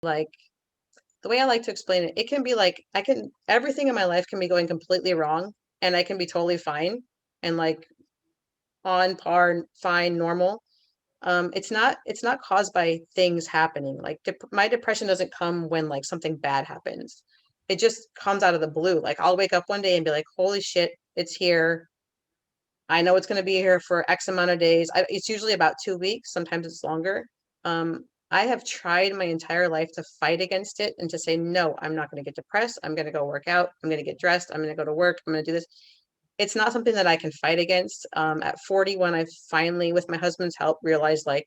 Like, the way I like to explain it, it can be like everything in my life can be going completely wrong and I can be totally fine and like on par, fine, normal. It's not caused by things happening. Like my depression doesn't come when like something bad happens. It just comes out of the blue. Like I'll wake up one day and be like, holy shit, it's here. I know it's going to be here for X amount of days. It's usually about 2 weeks. Sometimes it's longer. I have tried my entire life to fight against it and to say, no, I'm not going to get depressed. I'm going to go work out. I'm going to get dressed. I'm going to go to work. I'm going to do this. It's not something that I can fight against. At 41, I finally, with my husband's help, realized like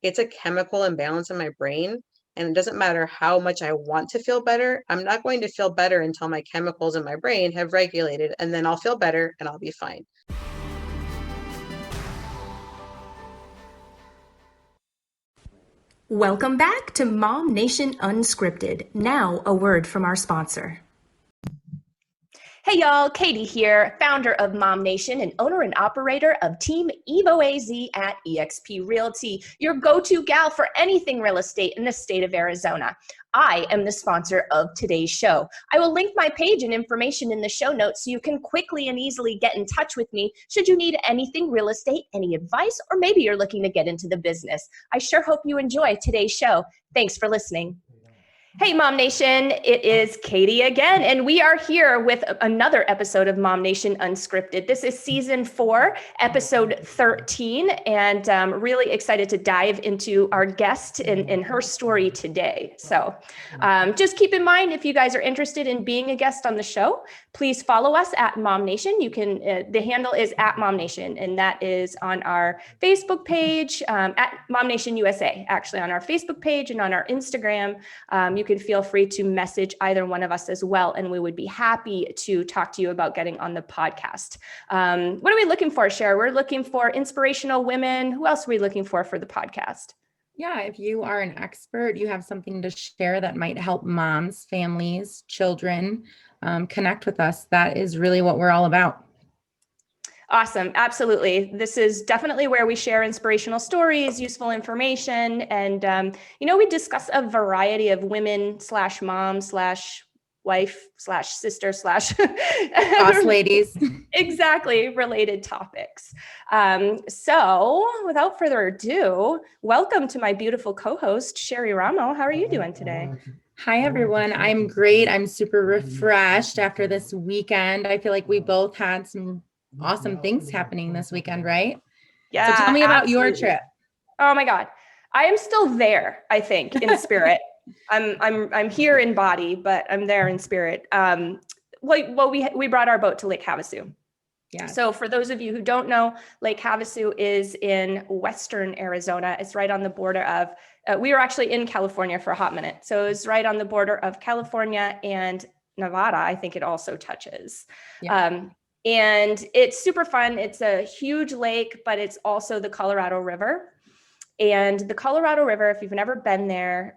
it's a chemical imbalance in my brain. And it doesn't matter how much I want to feel better. I'm not going to feel better until my chemicals in my brain have regulated, and then I'll feel better and I'll be fine. Welcome back to MOMnation Unscripted. Now, a word from our sponsor. Hey y'all, Katie here, founder of MOMnation and owner and operator of Team EvoAZ at eXp Realty, your go-to gal for anything real estate in the state of Arizona. I am the sponsor of today's show. I will link my page and information in the show notes so you can quickly and easily get in touch with me should you need anything real estate, any advice, or maybe you're looking to get into the business. I sure hope you enjoy today's show. Thanks for listening. Hey MOMnation, it is Katie again, and we are here with another episode of MOMnation Unscripted. This is season 4, episode 13, and I'm really excited to dive into our guest and her story today. So just keep in mind, if you guys are interested in being a guest on the show, please follow us at MOMnation. You can, the handle is at MOMnation, and that is on our Facebook page, at MOMnation USA, actually on our Facebook page and on our Instagram. You can feel free to message either one of us as well, and we would be happy to talk to you about getting on the podcast. What are we looking for, Cher? We're looking for inspirational women. Who else are we looking for the podcast? Yeah, if you are an expert, you have something to share that might help moms, families, children connect with us. That is really what we're all about. Awesome. Absolutely. This is definitely where we share inspirational stories, useful information, and, we discuss a variety of women / mom / wife / sister / boss ladies. Exactly. Related topics. So without further ado, welcome to my beautiful co-host, Sherry Ramo. How are you doing today? Hi, everyone. I'm great. I'm super refreshed after this weekend. I feel like we both had some awesome things happening this weekend, right? Yeah. So tell me about your trip. Oh my God. I am still there, I think, in spirit. I'm here in body, but I'm there in spirit. We brought our boat to Lake Havasu. Yeah. So for those of you who don't know, Lake Havasu is in western Arizona. It's right on the border of, we were actually in California for a hot minute. So it's right on the border of California and Nevada. I think it also touches. Yeah. And it's super fun. It's a huge lake, but it's also the Colorado River. And the Colorado River, if you've never been there,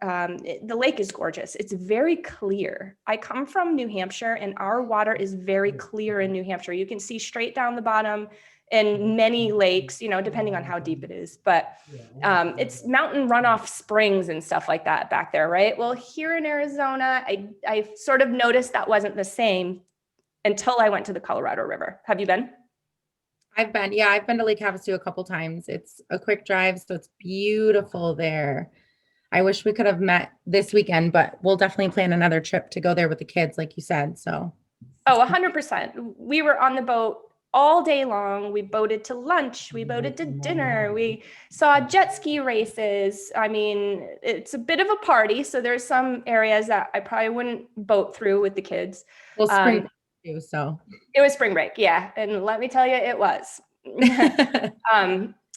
the lake is gorgeous. It's very clear. I come from New Hampshire, and our water is very clear in New Hampshire. You can see straight down the bottom in many lakes, depending on how deep it is. But it's mountain runoff springs and stuff like that back there, right? Well, here in Arizona, I sort of noticed that wasn't the same until I went to the Colorado River. Have you been? I've been to Lake Havasu a couple times. It's a quick drive, so it's beautiful there. I wish we could have met this weekend, but we'll definitely plan another trip to go there with the kids, like you said. So, 100%. We were on the boat all day long. We boated to lunch. We boated to dinner. We saw jet ski races. I mean, it's a bit of a party. So there's some areas that I probably wouldn't boat through with the kids. Well, spring so it was spring break. Yeah. And let me tell you, it was.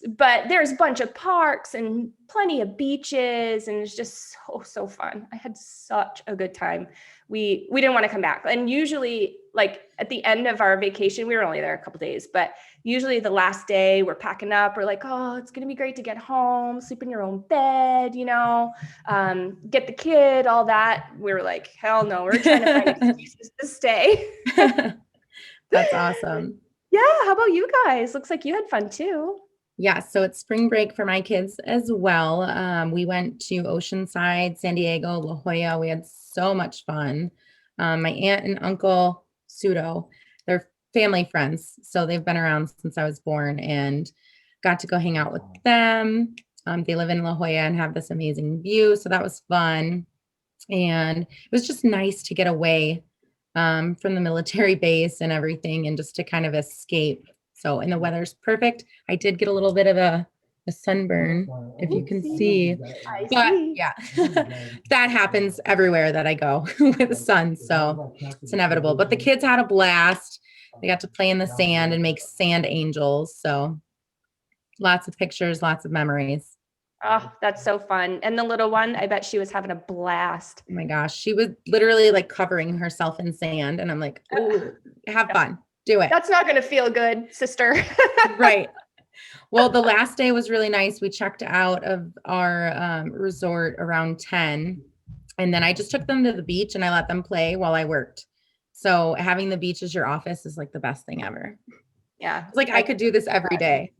But there's a bunch of parks and plenty of beaches, and it's just so fun. I had such a good time. We didn't want to come back. And usually, like at the end of our vacation, we were only there a couple days, but usually the last day we're packing up. We're like, oh, it's going to be great to get home, sleep in your own bed, get the kid, all that. We were like, hell no, we're trying to find excuses to stay. That's awesome. Yeah. How about you guys? Looks like you had fun too. Yeah, so it's spring break for my kids as well. We went to Oceanside, San Diego, La Jolla. We had so much fun. My aunt and uncle, Pseudo, they're family friends. So they've been around since I was born and got to go hang out with them. They live in La Jolla and have this amazing view. So that was fun. And it was just nice to get away from the military base and everything and just to kind of escape. So, and the weather's perfect. I did get a little bit of a sunburn, if you can see. I But see. yeah, that happens everywhere that I go with the sun. So it's inevitable. But the kids had a blast. They got to play in the sand and make sand angels. So lots of pictures, lots of memories. Oh, that's so fun. And the little one, I bet she was having a blast. Oh my gosh, she was literally like covering herself in sand. And I'm like, oh, have fun. Do it. That's not going to feel good, sister. Right. Well, the last day was really nice. We checked out of our resort around 10. And then I just took them to the beach and I let them play while I worked. So having the beach as your office is like the best thing ever. Yeah. It's like I could do this every day.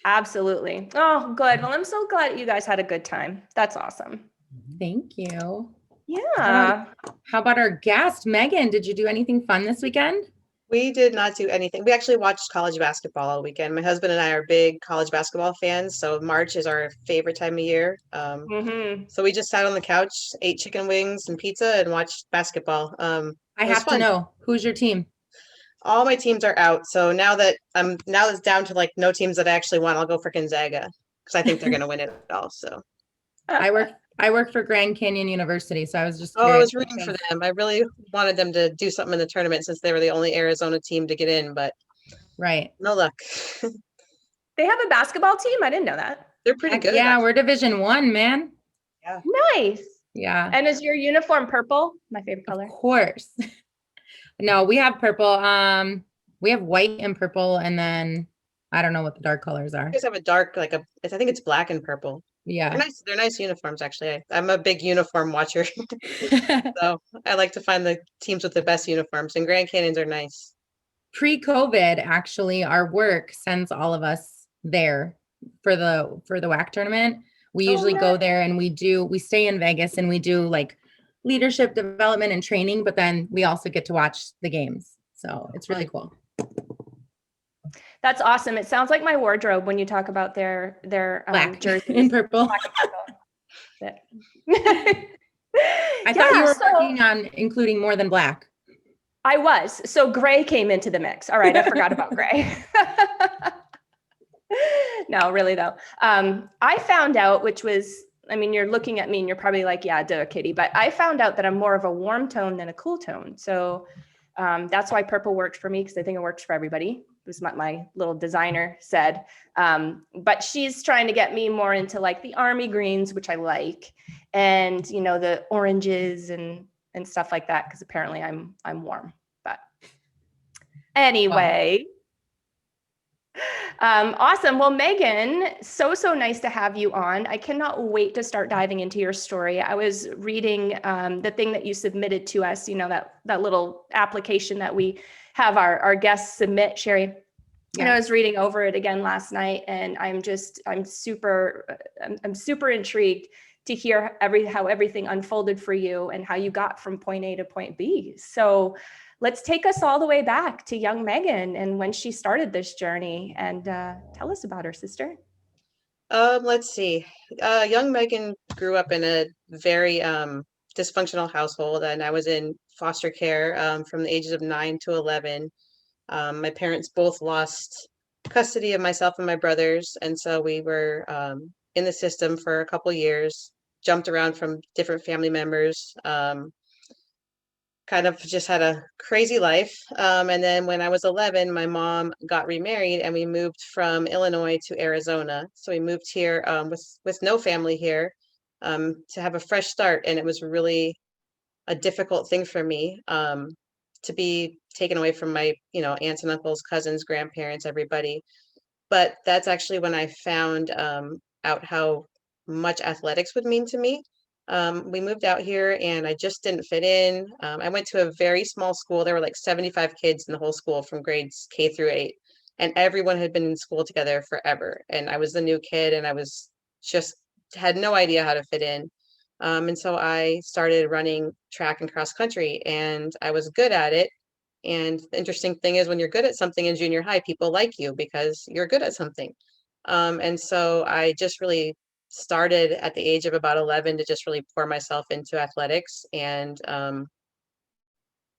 Absolutely. Oh, good. Well, I'm so glad you guys had a good time. That's awesome. Thank you. Yeah. How about our guest, Megan? Did you do anything fun this weekend? We did not do anything. We actually watched college basketball all weekend. My husband and I are big college basketball fans, so March is our favorite time of year. Mm-hmm. So we just sat on the couch, ate chicken wings and pizza, and watched basketball. I It was have to fun. know, who's your team? All my teams are out, so now it's down to like no teams that I actually want. I'll go for Gonzaga because I think they're going to win it all. So, I work for Grand Canyon University, so I was just oh, I curious. was rooting for them. I really wanted them to do something in the tournament since they were the only Arizona team to get in, but Right. no luck. They have a basketball team? I didn't know that. They're pretty Heck good. yeah, we're Division 1, man. Yeah. Nice. Yeah, And is your uniform purple? My favorite color. of course. No, we have purple. We have white and purple, and then I don't know what the dark colors are. You guys have a dark, I think it's black and purple. They're Yeah. nice. They're nice uniforms, actually. I'm a big uniform watcher, so I like to find the teams with the best uniforms, and Grand Canyons are nice. Pre-COVID, actually, our work sends all of us there for the WAC tournament. We usually go there and we stay in Vegas and we do like leadership development and training, but then we also get to watch the games. So it's really cool. That's awesome. It sounds like my wardrobe when you talk about their Black jerseys. and purple. Black and purple. I thought you were so working on including more than black. I was. So gray came into the mix. All right, I forgot about gray. No, really though. I found out, which was, I mean, you're looking at me and you're probably like, yeah, duh, Kitty. But I found out that I'm more of a warm tone than a cool tone. So that's why purple worked for me, because I think it works for everybody. It was what my little designer said. But she's trying to get me more into like the army greens, which I like, and you know, the oranges and stuff like that, because apparently I'm warm. But anyway. Wow. Awesome. Well, Megan, so nice to have you on. I cannot wait to start diving into your story. I was reading the thing that you submitted to us, you know, that little application that we have our guests submit, Sherry. Yeah. And I was reading over it again last night, and I'm super intrigued to hear how everything unfolded for you and how you got from point A to point B. So let's take us all the way back to young Megan and when she started this journey, and tell us about her, sister. Let's see. Young Megan grew up in a very dysfunctional household, and I was in foster care from the ages of 9 to 11. My parents both lost custody of myself and my brothers, and so we were in the system for a couple years, jumped around from different family members. Kind of just had a crazy life. And then when I was 11, my mom got remarried and we moved from Illinois to Arizona. So we moved here with no family here to have a fresh start. And it was really a difficult thing for me to be taken away from my, aunts and uncles, cousins, grandparents, everybody. But that's actually when I found out how much athletics would mean to me. We moved out here and I just didn't fit in. I went to a very small school. There were like 75 kids in the whole school from grades K through 8. and everyone had been in school together forever. And I was the new kid, and I was just had no idea how to fit in. And so I started running track and cross country, and I was good at it. And the interesting thing is, when you're good at something in junior high, people like you because you're good at something. And so I just really started at the age of about 11 to just really pour myself into athletics. And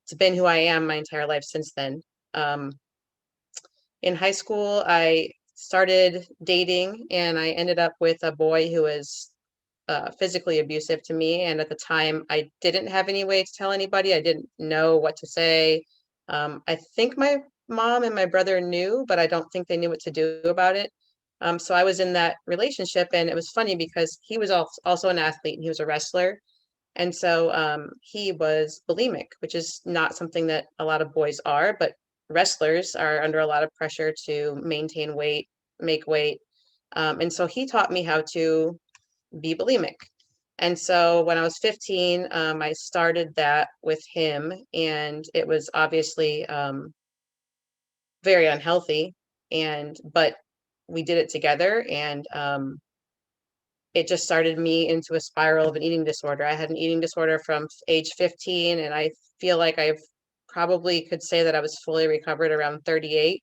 it's been who I am my entire life since then. Um, in high school, I started dating, and I ended up with a boy who was physically abusive to me. And at the time, I didn't have any way to tell anybody. I didn't know what to say. I think my mom and my brother knew, but I don't think they knew what to do about it. So I was in that relationship, and it was funny because he was also an athlete, and he was a wrestler. And so he was bulimic, which is not something that a lot of boys are, but wrestlers are under a lot of pressure to maintain weight, make weight. And so he taught me how to be bulimic. And so when I was 15, I started that with him, and it was obviously very unhealthy. But we did it together, and it just started me into a spiral of an eating disorder. I had an eating disorder from age 15, and I feel like I've probably could say that I was fully recovered around 38.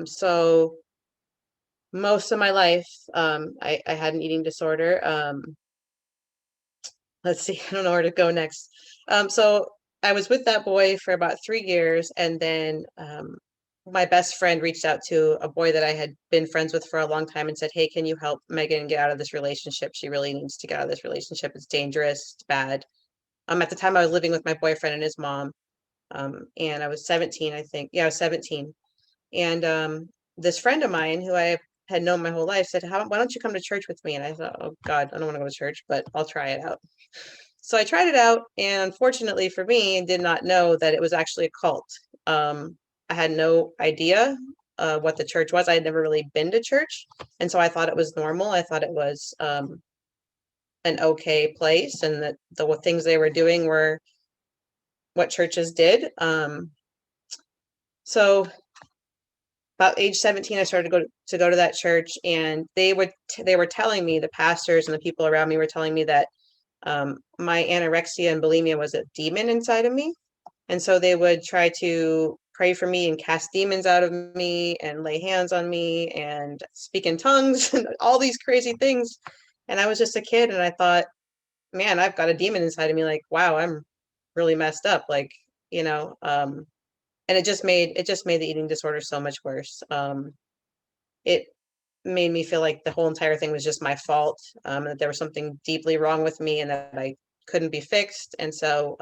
So most of my life, I had an eating disorder. Let's see, I don't know where to go next. So I was with that boy for about 3 years, and then my best friend reached out to a boy that I had been friends with for a long time and said, "Hey, can you help Megan get out of this relationship? She really needs to get out of this relationship. It's dangerous, it's bad." At the time I was living with my boyfriend and his mom, and I was 17, I think. Yeah, I was 17. And this friend of mine who I had known my whole life said, why don't you come to church with me? And I thought, oh God, I don't want to go to church, but I'll try it out. So I tried it out, and unfortunately for me, did not know that it was actually a cult. I had no idea what the church was. I had never really been to church, and so I thought it was normal. I thought it was an okay place, and that the things they were doing were what churches did. So about age 17, I started to go to that church, and they were telling me, the pastors and the people around me were telling me that my anorexia and bulimia was a demon inside of me. And so they would try to pray for me and cast demons out of me and lay hands on me and speak in tongues and all these crazy things. And I was just a kid, and I thought, man, I've got a demon inside of me. Like, wow, I'm really messed up. Like, you know, and it just made the eating disorder so much worse. It made me feel like the whole entire thing was just my fault, that there was something deeply wrong with me and that I couldn't be fixed. And so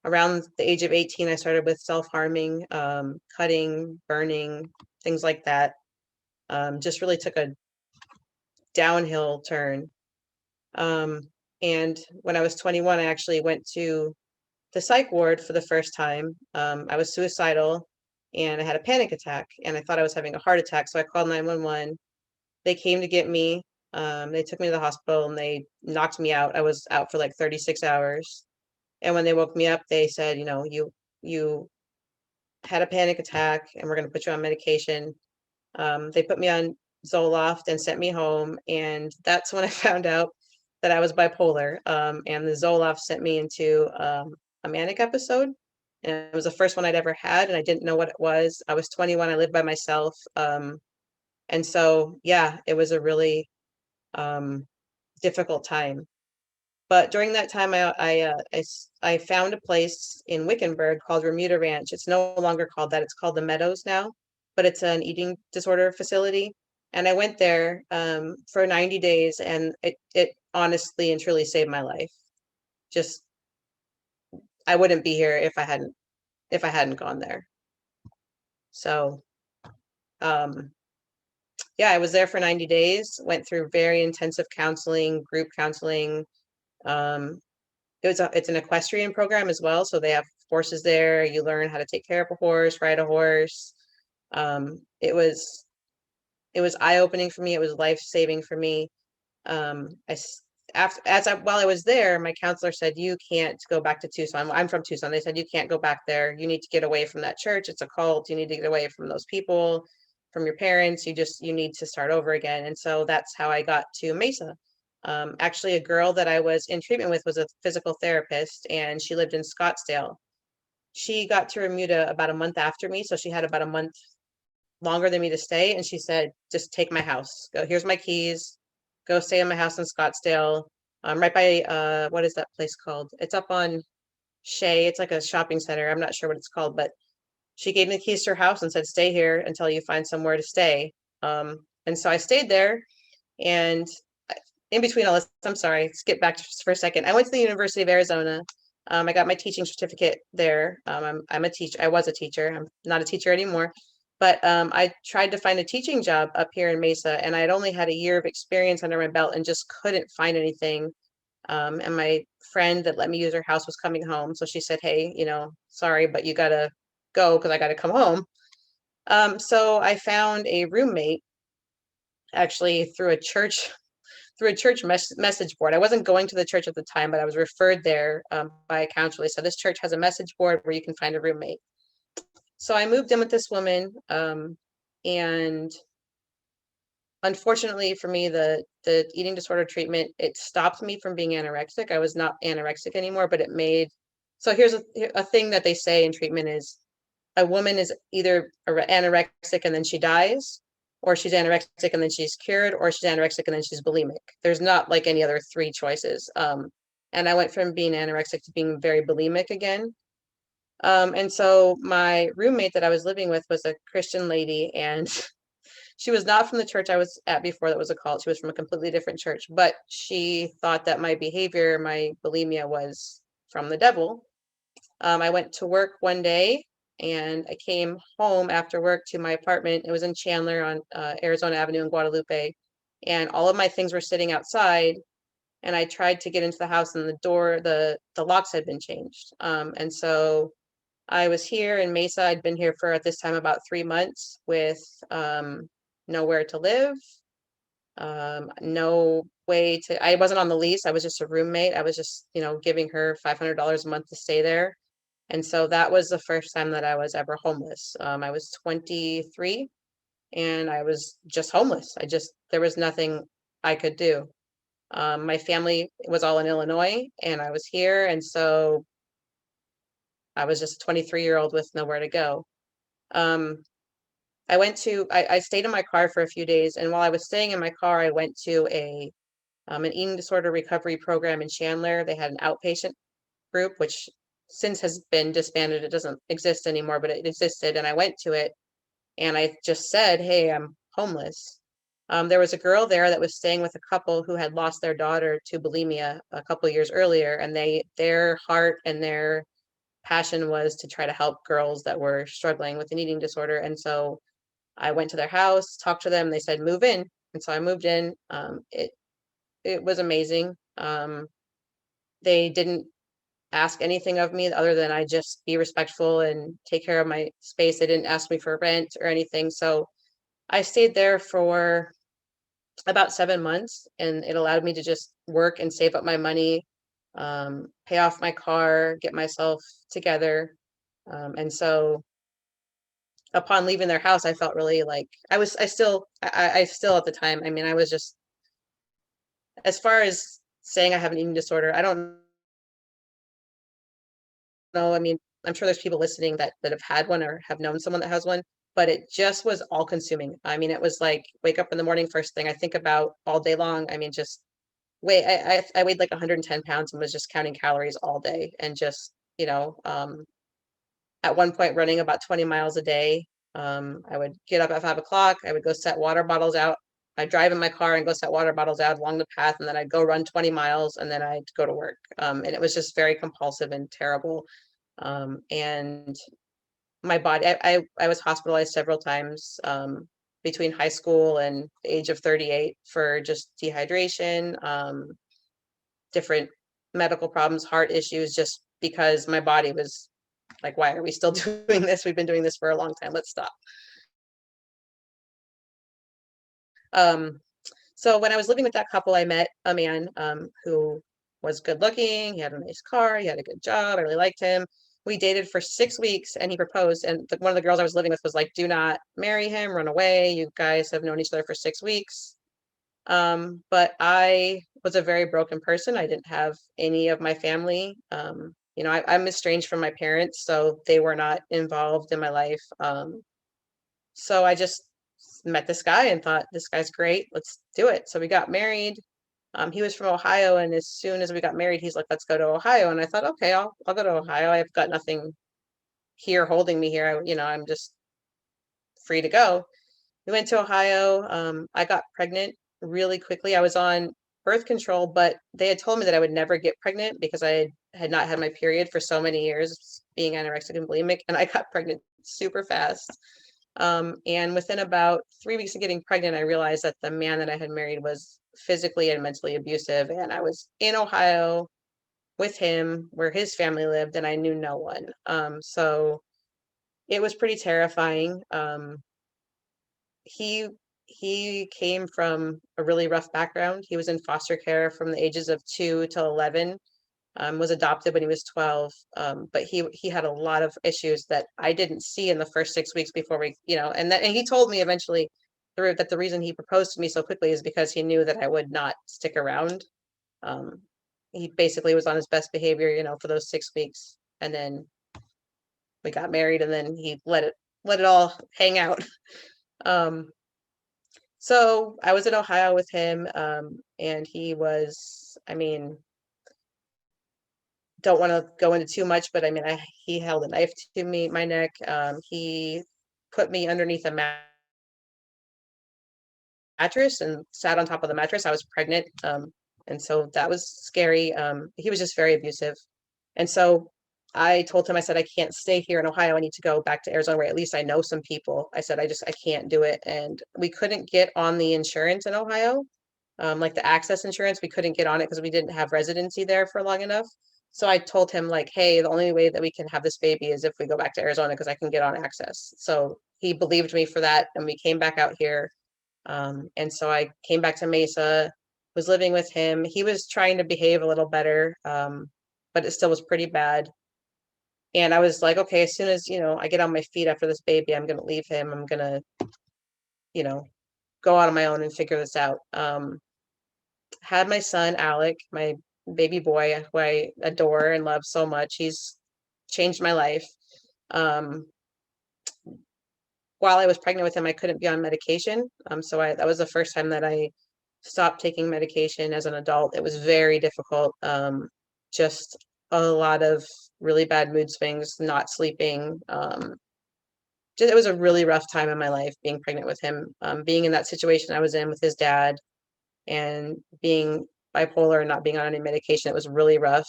around the age of 18, I started with self-harming, cutting, burning, things like that. Just really took a downhill turn. And when I was 21, I actually went to the psych ward for the first time. I was suicidal, and I had a panic attack, and I thought I was having a heart attack. So I called 911. They came to get me. They took me to the hospital, and they knocked me out. I was out for like 36 hours. And when they woke me up, they said, you had a panic attack, and we're going to put you on medication. They put me on Zoloft and sent me home. And that's when I found out that I was bipolar. And the Zoloft sent me into a manic episode. And it was the first one I'd ever had, and I didn't know what it was. I was 21. I lived by myself. And so, yeah, it was a really difficult time. But during that time, I found a place in Wickenburg called Remuda Ranch. It's no longer called that. It's called the Meadows now, but it's an eating disorder facility. And I went there for 90 days, and it honestly and truly saved my life. Just I wouldn't be here if I hadn't gone there. So yeah, I was there for 90 days, went through very intensive counseling, group counseling. Um, it's an equestrian program as well, so they have horses there. You learn how to take care of a horse, ride a horse. It was eye-opening for me. It was life-saving for me. while I was there, my counselor said, you can't go back to Tucson. I'm from Tucson. They said, you can't go back there. You need to get away from that church. It's a cult. You need to get away from those people, from your parents. You need to start over again. And so that's how I got to Mesa. Actually, a girl that I was in treatment with was a physical therapist, and she lived in Scottsdale. She got to Remuda about a month after me, so she had about a month longer than me to stay. And she said, just take my house. Go, here's my keys. Go stay in my house in Scottsdale. Right by what is that place called? It's up on Shea. It's like a shopping center. I'm not sure what it's called, but she gave me the keys to her house and said, stay here until you find somewhere to stay. And so I stayed there. And in between all this, I'm sorry, skip back just for a second. I went to the University of Arizona. I got my teaching certificate there. I'm a teacher. I was a teacher. I'm not a teacher anymore. But I tried to find a teaching job up here in Mesa, and I had only had a year of experience under my belt and just couldn't find anything. And my friend that let me use her house was coming home. So she said, hey, sorry, but you gotta go because I gotta come home. So I found a roommate actually through a church message board. I wasn't going to the church at the time, but I was referred there by a counselor. So this church has a message board where you can find a roommate. So I moved in with this woman, and unfortunately for me, the eating disorder treatment, it stopped me from being anorexic. I was not anorexic anymore, but it made, so here's a thing that they say in treatment is a woman is either anorexic and then she dies, or she's anorexic and then she's cured, or she's anorexic and then she's bulimic. There's not like any other three choices. And I went from being anorexic to being very bulimic again. And so my roommate that I was living with was a Christian lady, and she was not from the church I was at before that was a cult. She was from a completely different church, but she thought that my behavior, my bulimia was from the devil. I went to work one day and I came home after work to my apartment. It was in Chandler on Arizona Avenue in Guadalupe. And all of my things were sitting outside. And I tried to get into the house, and the locks had been changed. And so I was here in Mesa. I'd been here for at this time about 3 months with nowhere to live, no way to, I wasn't on the lease. I was just a roommate. I was just, giving her $500 a month to stay there. And so that was the first time that I was ever homeless. I was 23 and I was just homeless. There was nothing I could do. My family was all in Illinois and I was here. And so I was just a 23-year-old with nowhere to go. I stayed in my car for a few days. And while I was staying in my car, I went to an eating disorder recovery program in Chandler. They had an outpatient group, which since has been disbanded. It doesn't exist anymore, but it existed. And I went to it and I just said, hey, I'm homeless. There was a girl there that was staying with a couple who had lost their daughter to bulimia a couple years earlier. And their heart and their passion was to try to help girls that were struggling with an eating disorder. And so I went to their house, talked to them. They said, move in. And so I moved in. It was amazing. They didn't ask anything of me other than I just be respectful and take care of my space. They didn't ask me for rent or anything. So I stayed there for about 7 months, and it allowed me to just work and save up my money, pay off my car, get myself together. And so upon leaving their house, I felt really like I still at the time, I mean, I was just, as far as saying I have an eating disorder, I don't know. I mean, I'm sure there's people listening that have had one or have known someone that has one, but it just was all consuming. I mean, it was like wake up in the morning, first thing I think about all day long. I mean, just I weighed like 110 pounds and was just counting calories all day, and just, at one point running about 20 miles a day. I would get up at 5 o'clock. I would go set water bottles out. I'd drive in my car and go set water bottles out along the path, and then I'd go run 20 miles, and then I'd go to work. And it was just very compulsive and terrible. And my body, I was hospitalized several times between high school and the age of 38 for just dehydration, different medical problems, heart issues, just because my body was like, why are we still doing this? We've been doing this for a long time. Let's stop. So when I was living with that couple, I met a man who was good looking. He had a nice car. He had a good job. I really liked him. We dated for 6 weeks and he proposed. And one of the girls I was living with was like, do not marry him, run away. You guys have known each other for 6 weeks. But I was a very broken person. I didn't have any of my family. I'm estranged from my parents, so they were not involved in my life. So I just met this guy and thought, this guy's great. Let's do it. So we got married. He was from Ohio, and as soon as we got married, he's like, let's go to Ohio. And I thought, okay, I'll go to Ohio. I've got nothing here holding me here. I'm just free to go. We went to Ohio. I got pregnant really quickly. I was on birth control, but they had told me that I would never get pregnant because I had not had my period for so many years, being anorexic and bulimic, and I got pregnant super fast. And within about 3 weeks of getting pregnant, I realized that the man that I had married was physically and mentally abusive, and I was in Ohio with him where his family lived, and I knew no one. So it was pretty terrifying. He he came from a really rough background. He was in foster care from the ages of 2 till 11, was adopted when he was 12. But he had a lot of issues that I didn't see in the first 6 weeks before and he told me eventually that the reason he proposed to me so quickly is because he knew that I would not stick around. Um, he basically was on his best behavior, for those 6 weeks, and then we got married, and then he let it all hang out. Um, So I was in Ohio with him, and he was, don't want to go into too much, but he held a knife to my neck. He put me underneath a mattress and sat on top of the mattress. I was pregnant. And so that was scary. He was just very abusive. And so I told him, I said, I can't stay here in Ohio. I need to go back to Arizona where at least I know some people. I said, I can't do it. And we couldn't get on the insurance in Ohio, like the access insurance. We couldn't get on it because we didn't have residency there for long enough. So I told him, like, hey, the only way that we can have this baby is if we go back to Arizona because I can get on access. So he believed me for that. And we came back out here. And so I came back to Mesa, was living with him. He was trying to behave a little better, but it still was pretty bad. And I was like, okay, as soon as, I get on my feet after this baby, I'm going to leave him. I'm going to, you know, go out on my own and figure this out. Had my son, Alec, my baby boy, who I adore and love so much. He's changed my life. Um, while I was pregnant with him, I couldn't be on medication. So that was the first time that I stopped taking medication as an adult. It was very difficult. Just a lot of really bad mood swings, not sleeping. It was a really rough time in my life being pregnant with him. Being in that situation I was in with his dad and being bipolar and not being on any medication, it was really rough.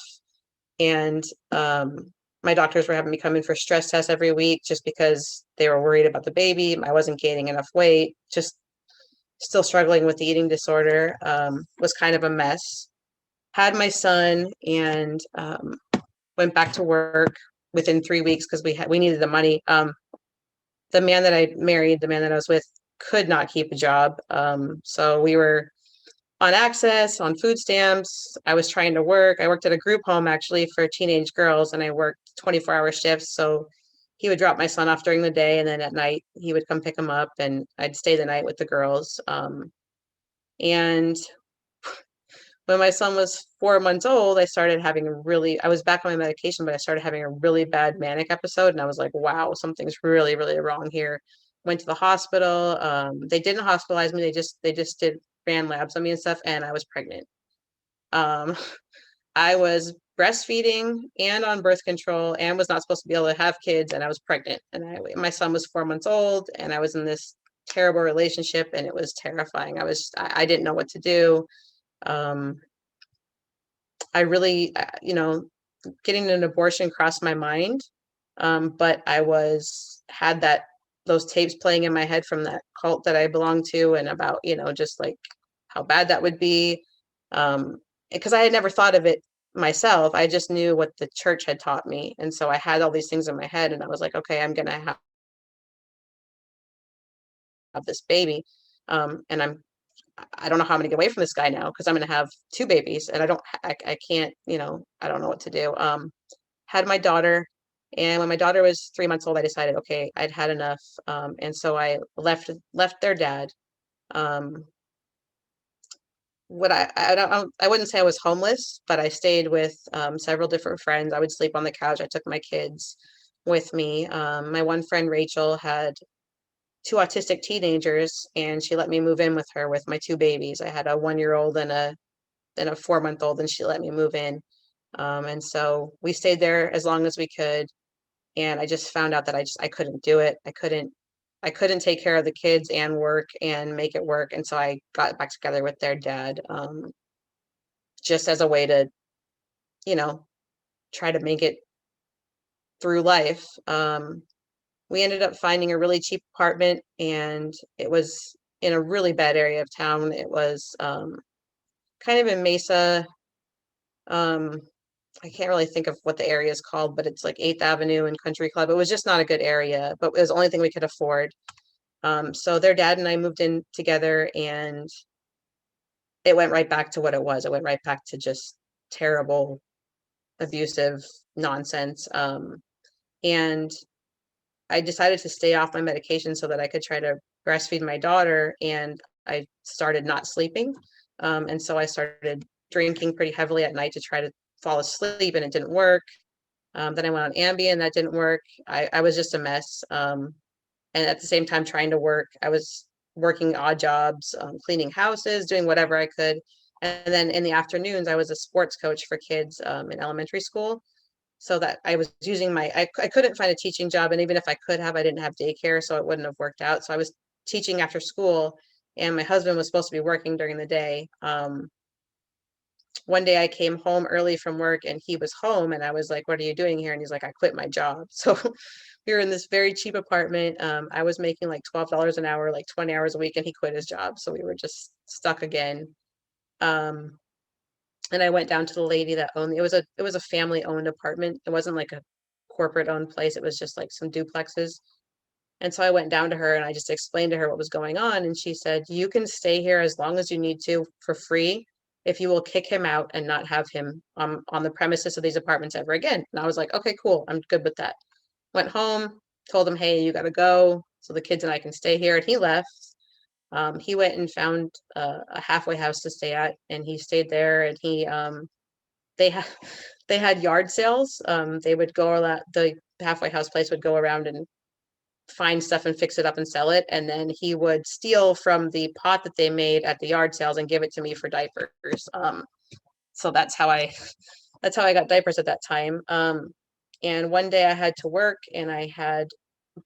And my doctors were having me come in for stress tests every week just because they were worried about the baby. I wasn't gaining enough weight, just still struggling with the eating disorder. Was kind of a mess. Had my son and went back to work within 3 weeks because we needed the money. The man that I married, the man that I was with, could not keep a job. So we were on access, on food stamps. I was trying to work. I worked at a group home actually for teenage girls, and I worked 24-hour shifts. So he would drop my son off during the day, and then at night he would come pick him up, and I'd stay the night with the girls. And when my son was 4 months old, I was back on my medication, but I started having a really bad manic episode. And I was like, wow, something's really, really wrong here. Went to the hospital. They didn't hospitalize me. They just ran labs on me and stuff. And I was pregnant. Um, I was breastfeeding and on birth control and was not supposed to be able to have kids. And I was pregnant. And my son was 4 months old, and I was in this terrible relationship, and it was terrifying. I didn't know what to do. Um, I really, getting an abortion crossed my mind. But had those tapes playing in my head from that cult that I belonged to, and about, just like how bad that would be. Because I had never thought of it myself. I just knew what the church had taught me. And so I had all these things in my head, and I was like, okay, I'm going to have this baby. And I'm I don't know how I'm gonna get away from this guy now because I'm gonna have two babies and I can't, I don't know what to do. Had my daughter, and when my daughter was 3 months old, I decided, okay, I'd had enough. And so I left their dad. Um, what I wouldn't say I was homeless, but I stayed with several different friends. I would sleep on the couch. I took my kids with me. My one friend Rachel had two autistic teenagers, and she let me move in with her with my two babies. I had a 1 year old and a 4 month old, and she let me move in. And so we stayed there as long as we could. And I just found out that I couldn't do it. I couldn't take care of the kids and work and make it work. And so I got back together with their dad, just as a way to, you know, try to make it through life. We ended up finding a really cheap apartment, and it was in a really bad area of town. It was kind of in Mesa. Um, I can't really think of what the area is called, but it's like 8th Avenue and Country Club. It was just not a good area, but it was the only thing we could afford. So their dad and I moved in together, and it went right back to what it was. It went right back to just terrible, abusive nonsense. And I decided to stay off my medication so that I could try to breastfeed my daughter, and I started not sleeping. And so I started drinking pretty heavily at night to try to fall asleep, and it didn't work. Then I went on Ambien, that didn't work. I was just a mess. And at the same time trying to work, I was working odd jobs, cleaning houses, doing whatever I could. And then in the afternoons, I was a sports coach for kids in elementary school. So that I was using I couldn't find a teaching job. And even if I could have, I didn't have daycare, so it wouldn't have worked out. So I was teaching after school, and my husband was supposed to be working during the day. One day I came home early from work, and he was home, and I was like, "What are you doing here?" And he's like, "I quit my job." So we were in this very cheap apartment. I was making like $12 an hour, like 20 hours a week, and he quit his job. So we were just stuck again. Um, and I went down to the lady that owned it was a family owned apartment. It wasn't like a corporate owned place. It was just like some duplexes. And so I went down to her and I just explained to her what was going on. And she said, "You can stay here as long as you need to for free if you will kick him out and not have him on the premises of these apartments ever again." And I was like, "Okay, cool. I'm good with that." Went home, told him, "Hey, you got to go so the kids and I can stay here." And he left. He went and found a halfway house to stay at, and he stayed there. And they had they had yard sales. They would go around, the halfway house place would go around and find stuff and fix it up and sell it, and then he would steal from the pot that they made at the yard sales and give it to me for diapers. So that's how I got diapers at that time. And one day I had to work, and I had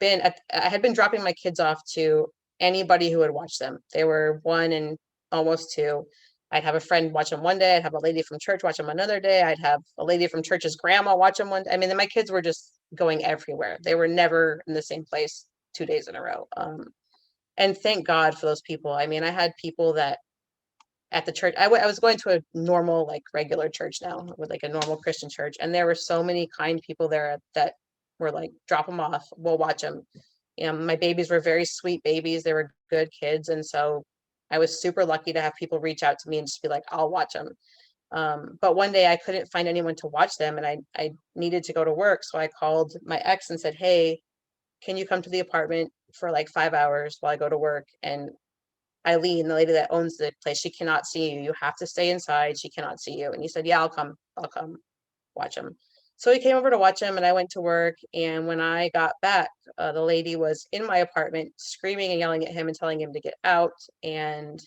been dropping my kids off to anybody who would watch them. They were 1 and almost 2. I'd have a friend watch them one day. I'd have a lady from church watch them another day. I'd have a lady from church's grandma watch them one day. I mean, my kids were just going everywhere. They were never in the same place 2 days in a row. And thank God for those people. I mean, I had people that at the church, I was going to a normal, like regular church now, with like a normal Christian church. And there were so many kind people there that were like, "Drop them off. We'll watch them." My babies were very sweet babies. They were good kids. And so I was super lucky to have people reach out to me and just be like, "I'll watch them." But one day I couldn't find anyone to watch them, and I needed to go to work. So I called my ex and said, "Hey, can you come to the apartment for like 5 hours while I go to work?" And Eileen, the lady that owns the place, she cannot see you. You have to stay inside. She cannot see you. And he said, "Yeah, I'll come. I'll come watch him." So he came over to watch him, and I went to work. And when I got back, the lady was in my apartment screaming and yelling at him and telling him to get out. And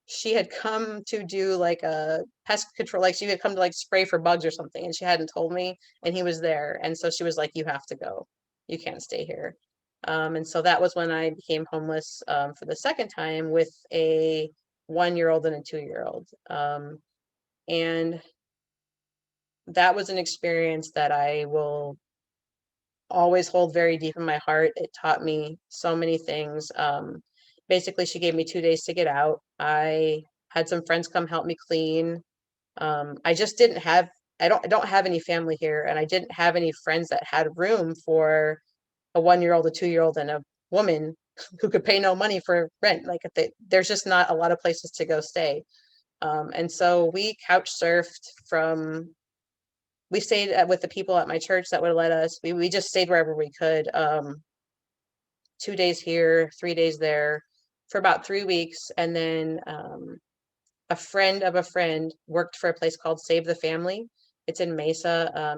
she had come to do like a pest control, like she had come to like spray for bugs or something, and she hadn't told me, and he was there. And so she was like, "You have to go. You can't stay here." And so that was when I became homeless for the second time with a 1 year old and a 2 year old. And that was an experience that I will always hold very deep in my heart. It taught me so many things. Basically, she gave me 2 days to get out. I had some friends come help me clean. I just didn't have, I don't have any family here, and I didn't have any friends that had room for a 1 year old, a 2 year old, and a woman who could pay no money for rent. Like if there's just not a lot of places to go stay. And so we couch surfed we stayed with the people at my church that would let us. We just stayed wherever we could. 2 days here, 3 days there for about 3 weeks. And then a friend of a friend worked for a place called Save the Family. It's in Mesa.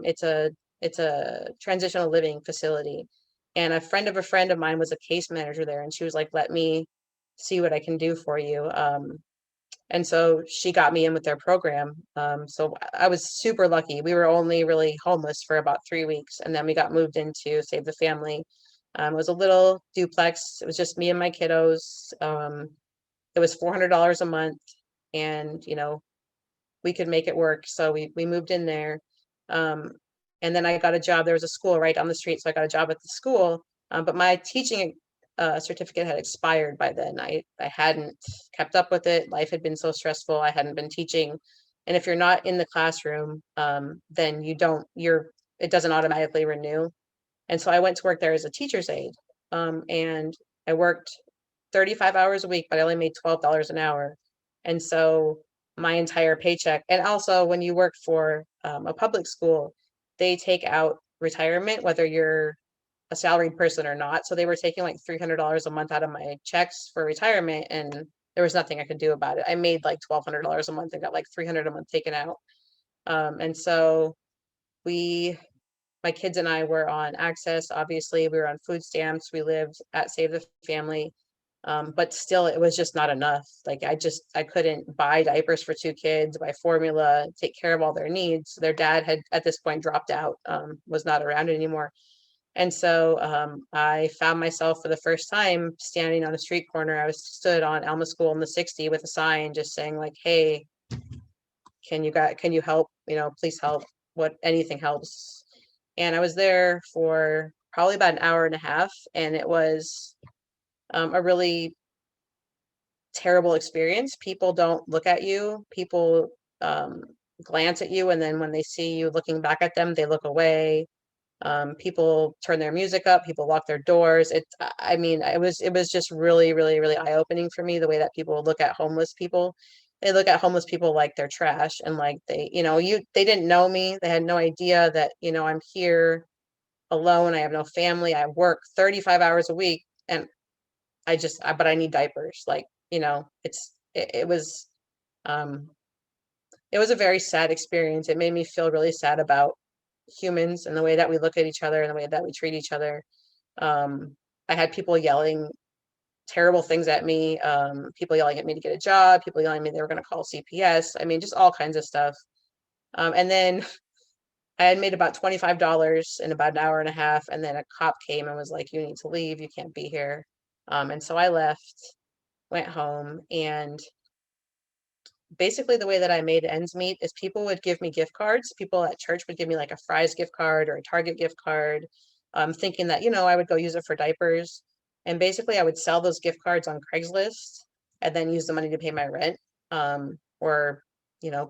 It's a transitional living facility. And a friend of a friend of mine was a case manager there, and she was like, "Let me see what I can do for you." And so she got me in with their program. So I was super lucky. We were only really homeless for about 3 weeks, and then we got moved into Save the Family. It was a little duplex. It was just me and my kiddos. It was $400 a month, and we could make it work. So we moved in there. Um, and then I got a job. There was a school right down the street, so I got a job at the school. But my teaching certificate had expired by then. I hadn't kept up with it. Life had been so stressful. I hadn't been teaching. And if you're not in the classroom, then it doesn't automatically renew. And so I went to work there as a teacher's aide. And I worked 35 hours a week, but I only made $12 an hour. And so my entire paycheck, and also when you work for a public school, they take out retirement, whether you're a salaried person or not. So they were taking like $300 a month out of my checks for retirement, and there was nothing I could do about it. I made like $1,200 a month and got like 300 a month taken out. And so we my kids and I were on Access. Obviously, we were on food stamps. We lived at Save the Family. But still, it was just not enough. Like I couldn't buy diapers for two kids, buy formula, take care of all their needs. Their dad had at this point dropped out, was not around anymore. And so I found myself for the first time standing on a street corner. I was stood on Alma School in the 60 with a sign just saying like, "Hey, can you help? Please help. Anything helps." And I was there for probably about an hour and a half, and it was a really terrible experience. People don't look at you. People glance at you, and then when they see you looking back at them, they look away. People turn their music up. People lock their doors. I mean, it was just really, really, really eye-opening for me the way that people look at homeless people. They look at homeless people like they're trash, and like they didn't know me. They had no idea that I'm here alone. I have no family. I work 35 hours a week, and but I need diapers. Like, um, it was a very sad experience. It made me feel really sad about humans and the way that we look at each other and the way that we treat each other. Um, I had people yelling terrible things at me, people yelling at me to get a job, people yelling at me they were going to call CPS. I mean, just all kinds of stuff. And then I had made about $25 in about an hour and a half, and then a cop came and was like, "You need to leave. You can't be here." And so I left, went home, and basically the way that I made ends meet is people would give me gift cards. People at church would give me like a Fry's gift card or a Target gift card, thinking that, I would go use it for diapers. And basically I would sell those gift cards on Craigslist and then use the money to pay my rent, or,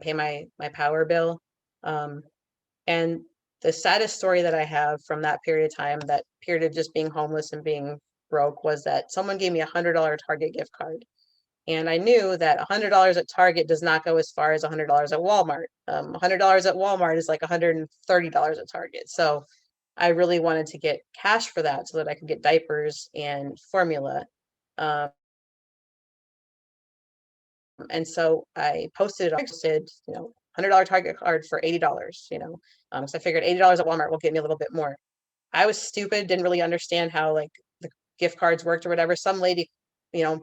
pay my power bill. Um, and the saddest story that I have from that period of time, that period of just being homeless and being broke, was that someone gave me $100 Target gift card. And I knew that $100 at Target does not go as far as $100 at Walmart. $100 at Walmart is like $130 at Target. So I really wanted to get cash for that so that I could get diapers and formula. Um, and so I posted, $100 Target card for $80, so I figured $80 at Walmart will get me a little bit more. I was stupid, didn't really understand how like the gift cards worked or whatever. Some lady,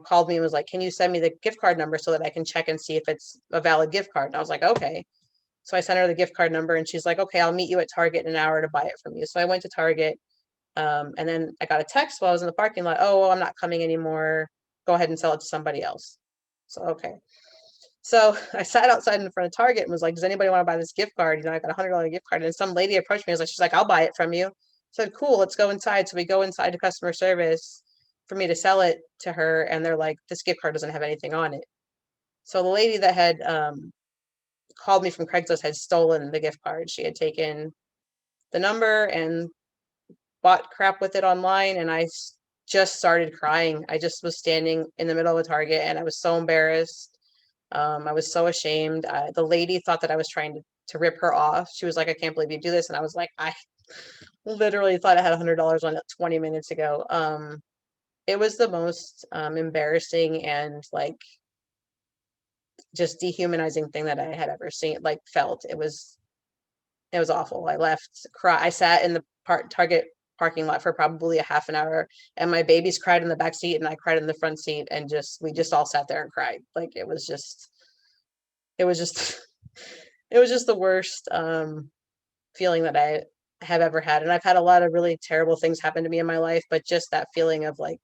called me and was like, "Can you send me the gift card number so that I can check and see if it's a valid gift card?" And I was like, "Okay." So I sent her the gift card number, and she's like, "Okay, I'll meet you at Target in an hour to buy it from you." So I went to Target, and then I got a text while I was in the parking lot. "Oh, well, I'm not coming anymore. Go ahead and sell it to somebody else." So, okay. So I sat outside in front of Target and was like, "Does anybody want to buy this gift card? I got $100 gift card." And some lady approached me. She's like, "I'll buy it from you." I said, "Cool, let's go inside." So we go inside to customer service for me to sell it to her. And they're like, "This gift card doesn't have anything on it." So the lady that had called me from Craigslist had stolen the gift card. She had taken the number and bought crap with it online. And just started crying. I just was standing in the middle of a Target and I was so embarrassed. I was so ashamed. The lady thought that I was trying to rip her off. She was like, I can't believe you do this. And I was like, I literally thought I had $100 on it 20 minutes ago. It was the most embarrassing and like just dehumanizing thing that I had ever seen, like felt. It was awful. I left, I sat in the Target parking lot for probably a half an hour, and my babies cried in the back seat, and I cried in the front seat, and we just all sat there and cried. Like it was just, it was just the worst feeling that I have ever had. And I've had a lot of really terrible things happen to me in my life, but just that feeling of like,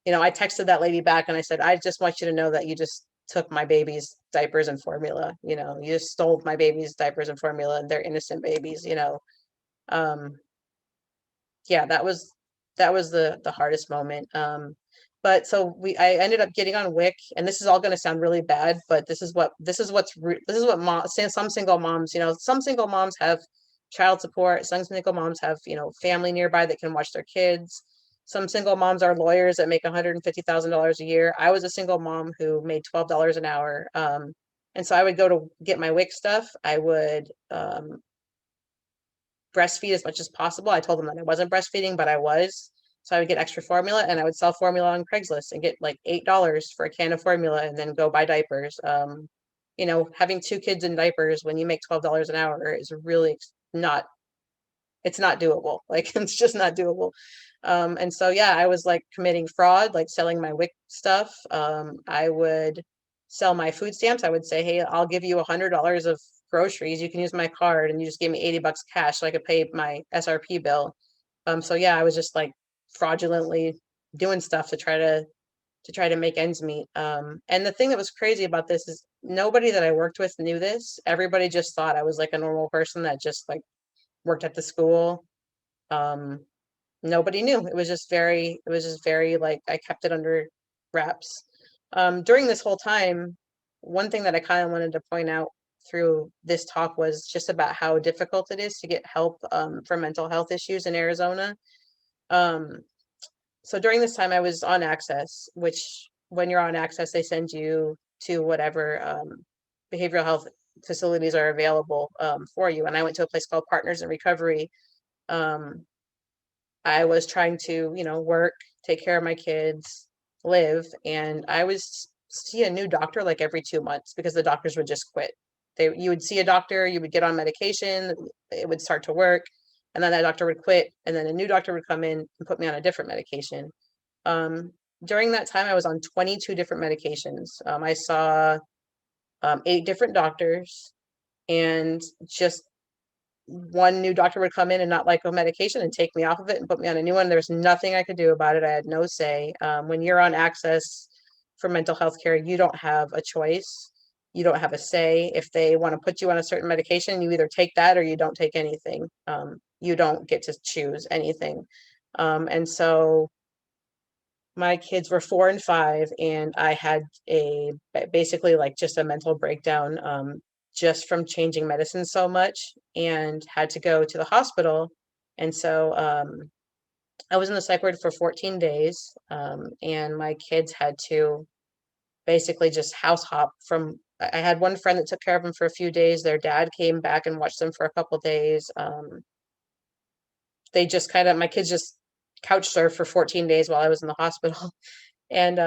I texted that lady back and I said, I just want you to know that you just took my baby's diapers and formula. You just stole my baby's diapers and formula, and they're innocent babies. Um, yeah, that was the hardest moment. But so I ended up getting on Wick, and this is all going to sound really bad, but this is what some single moms, some single moms have child support, some single moms have, family nearby that can watch their kids. Some single moms are lawyers that make $150,000 a year. I was a single mom who made $12 an hour. And so I would go to get my Wick stuff. I would breastfeed as much as possible. I told them that I wasn't breastfeeding, but I was. So I would get extra formula, and I would sell formula on Craigslist and get like $8 for a can of formula and then go buy diapers. Having two kids in diapers when you make $12 an hour is really not, it's not doable. Like it's just not doable. And so yeah, I was like committing fraud, like selling my WIC stuff. I would sell my food stamps. I would say, hey, I'll give you $100 of groceries. You can use my card, and you just give me 80 bucks cash so I could pay my SRP bill. So yeah, I was just like fraudulently doing stuff to try to make ends meet. And the thing that was crazy about this is nobody that I worked with knew this. Everybody just thought I was like a normal person that just like worked at the school. Um, Nobody knew. It was just very like I kept it under wraps. During this whole time, one thing that I kind of wanted to point out through this talk was just about how difficult it is to get help for mental health issues in Arizona. Um, so during this time I was on Access, which when you're on Access, they send you to whatever behavioral health facilities are available for you. And I went to a place called Partners in Recovery. Um, I was trying to, work, take care of my kids, live, and I was see a new doctor like every 2 months because the doctors would just quit. You would see a doctor, you would get on medication, it would start to work, and then that doctor would quit, and then a new doctor would come in and put me on a different medication. Um, During that time, I was on 22 different medications. I saw 8 different doctors, and just one new doctor would come in and not like a medication and take me off of it and put me on a new one. There's nothing I could do about it. I had no say. When you're on Access for mental health care, you don't have a choice. You don't have a say. If they want to put you on a certain medication, you either take that or you don't take anything. You don't get to choose anything. And so my kids were 4 and 5, and I had basically like just a mental breakdown just from changing medicine so much, and had to go to the hospital. And so I was in the psych ward for 14 days, and my kids had to basically just house hop from. I had one friend that took care of them for a few days. Their dad came back and watched them for a couple days. They just my kids just couch surfed for 14 days while I was in the hospital. And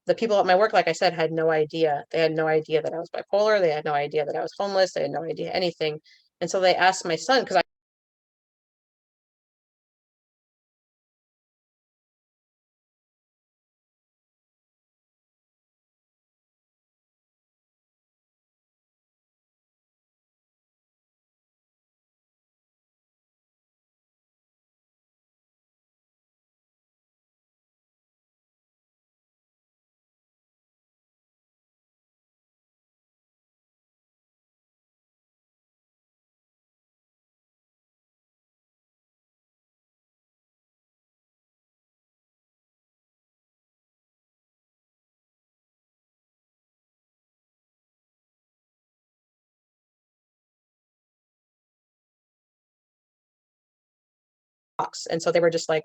the people at my work, like I said, had no idea. They had no idea that I was bipolar. They had no idea that I was homeless. They had no idea anything. And so they asked my son, because and so they were just like,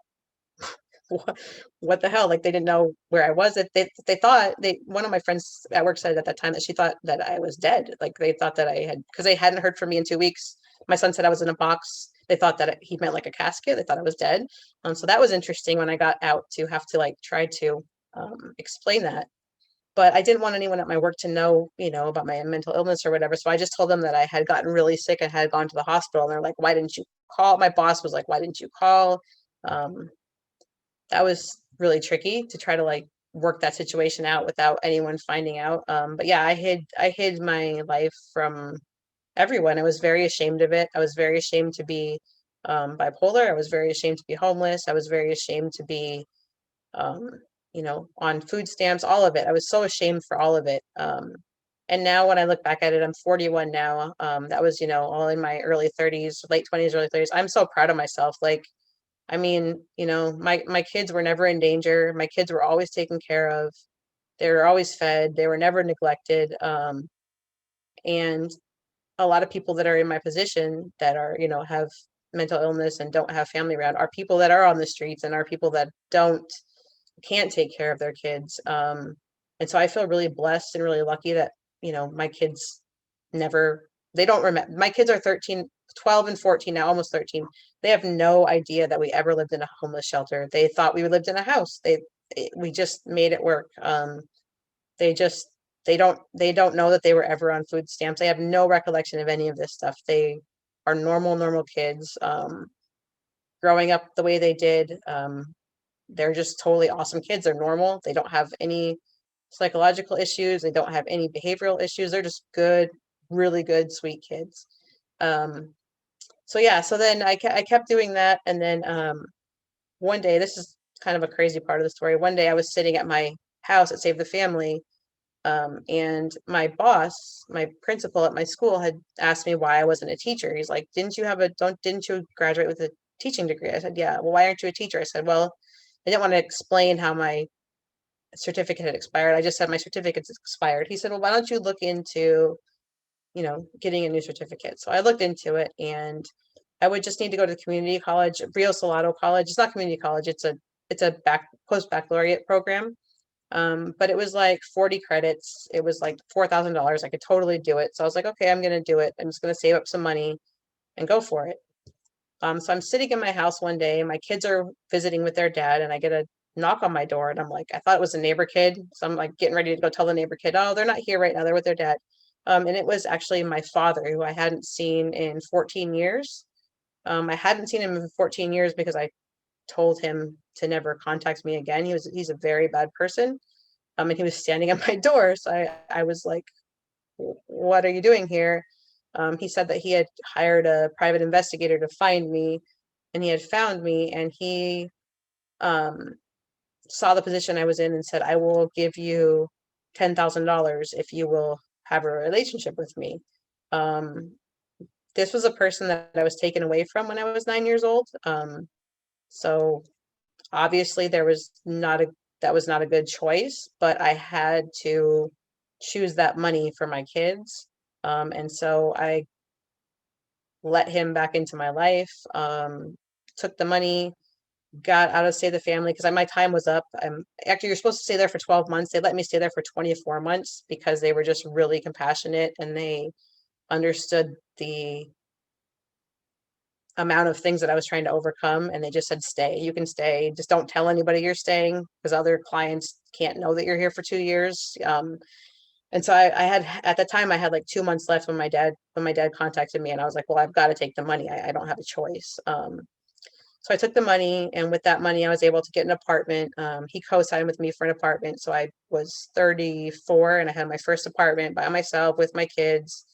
what the hell? Like they didn't know where I was. They thought one of my friends at work said at that time that she thought that I was dead. Like they thought that I had, because they hadn't heard from me in 2 weeks. My son said I was in a box. They thought that he meant like a casket. They thought I was dead. So that was interesting when I got out to have to like try to explain that. But I didn't want anyone at my work to know, about my mental illness or whatever. So I just told them that I had gotten really sick and had gone to the hospital. And they're like, "Why didn't you call?" My boss was like, "Why didn't you call?" Um, that was really tricky to try to like work that situation out without anyone finding out. But yeah, I hid my life from everyone. I was very ashamed of it. I was very ashamed to be bipolar. I was very ashamed to be homeless. I was very ashamed to be um, on food stamps, all of it. I was so ashamed for all of it. And now when I look back at it, I'm 41 now. That was, all in my early 30s, late 20s, early 30s. I'm so proud of myself. Like, I mean, my kids were never in danger. My kids were always taken care of. They were always fed. They were never neglected. And a lot of people that are in my position that are, have mental illness and don't have family around are people that are on the streets and are people that can't take care of their kids. And so I feel really blessed and really lucky that, my kids never, they don't remember. My kids are 13, 12 and 14 now, almost 13. They have no idea that we ever lived in a homeless shelter. They thought we lived in a house. We just made it work. They just, they don't know that they were ever on food stamps. They have no recollection of any of this stuff. They are normal kids, growing up the way they did. They're just totally awesome kids. They're normal. They don't have any psychological issues. They don't have any behavioral issues. They're just good, really good, sweet kids. So yeah, so then I kept doing that. And then one day, this is kind of a crazy part of the story. One day I was sitting at my house at Save the Family. And my boss, my principal at my school, had asked me why I wasn't a teacher. He's like, didn't you graduate with a teaching degree? I said, yeah. Well, why aren't you a teacher? I said, well, I didn't want to explain how my certificate had expired. I just said my certificate's expired. He said, well, why don't you look into, getting a new certificate? So I looked into it, and I would just need to go to the community college, Rio Salado College. It's not community college. It's a post baccalaureate program. But it was like 40 credits. It was like $4,000. I could totally do it. So I was like, okay, I'm going to do it. I'm just going to save up some money and go for it. So I'm sitting in my house one day, my kids are visiting with their dad, and I get a knock on my door, and I'm like, I thought it was a neighbor kid. So I'm like getting ready to go tell the neighbor kid, oh, they're not here right now. They're with their dad. And it was actually my father, who I hadn't seen in 14 years. I hadn't seen him in 14 years because I told him to never contact me again. He's a very bad person. And he was standing at my door. So I was like, what are you doing here? He said that he had hired a private investigator to find me, and he had found me, and he um, saw the position I was in and said, I will give you $10,000 if you will have a relationship with me. This was a person that I was taken away from when I was 9 years old. So obviously that was not a good choice, but I had to choose that money for my kids. And so I let him back into my life, took the money, got out of Save the Family because my time was up. Actually, you're supposed to stay there for 12 months. They let me stay there for 24 months because they were just really compassionate, and they understood the amount of things that I was trying to overcome, and they just said, stay, you can stay, just don't tell anybody you're staying, because other clients can't know that you're here for 2 years. And so I had, at the time, I had like 2 months left when my dad contacted me, and I was like, well, I've got to take the money. I don't have a choice. So I took the money, and with that money, I was able to get an apartment. He co-signed with me for an apartment. So I was 34, and I had my first apartment by myself with my kids.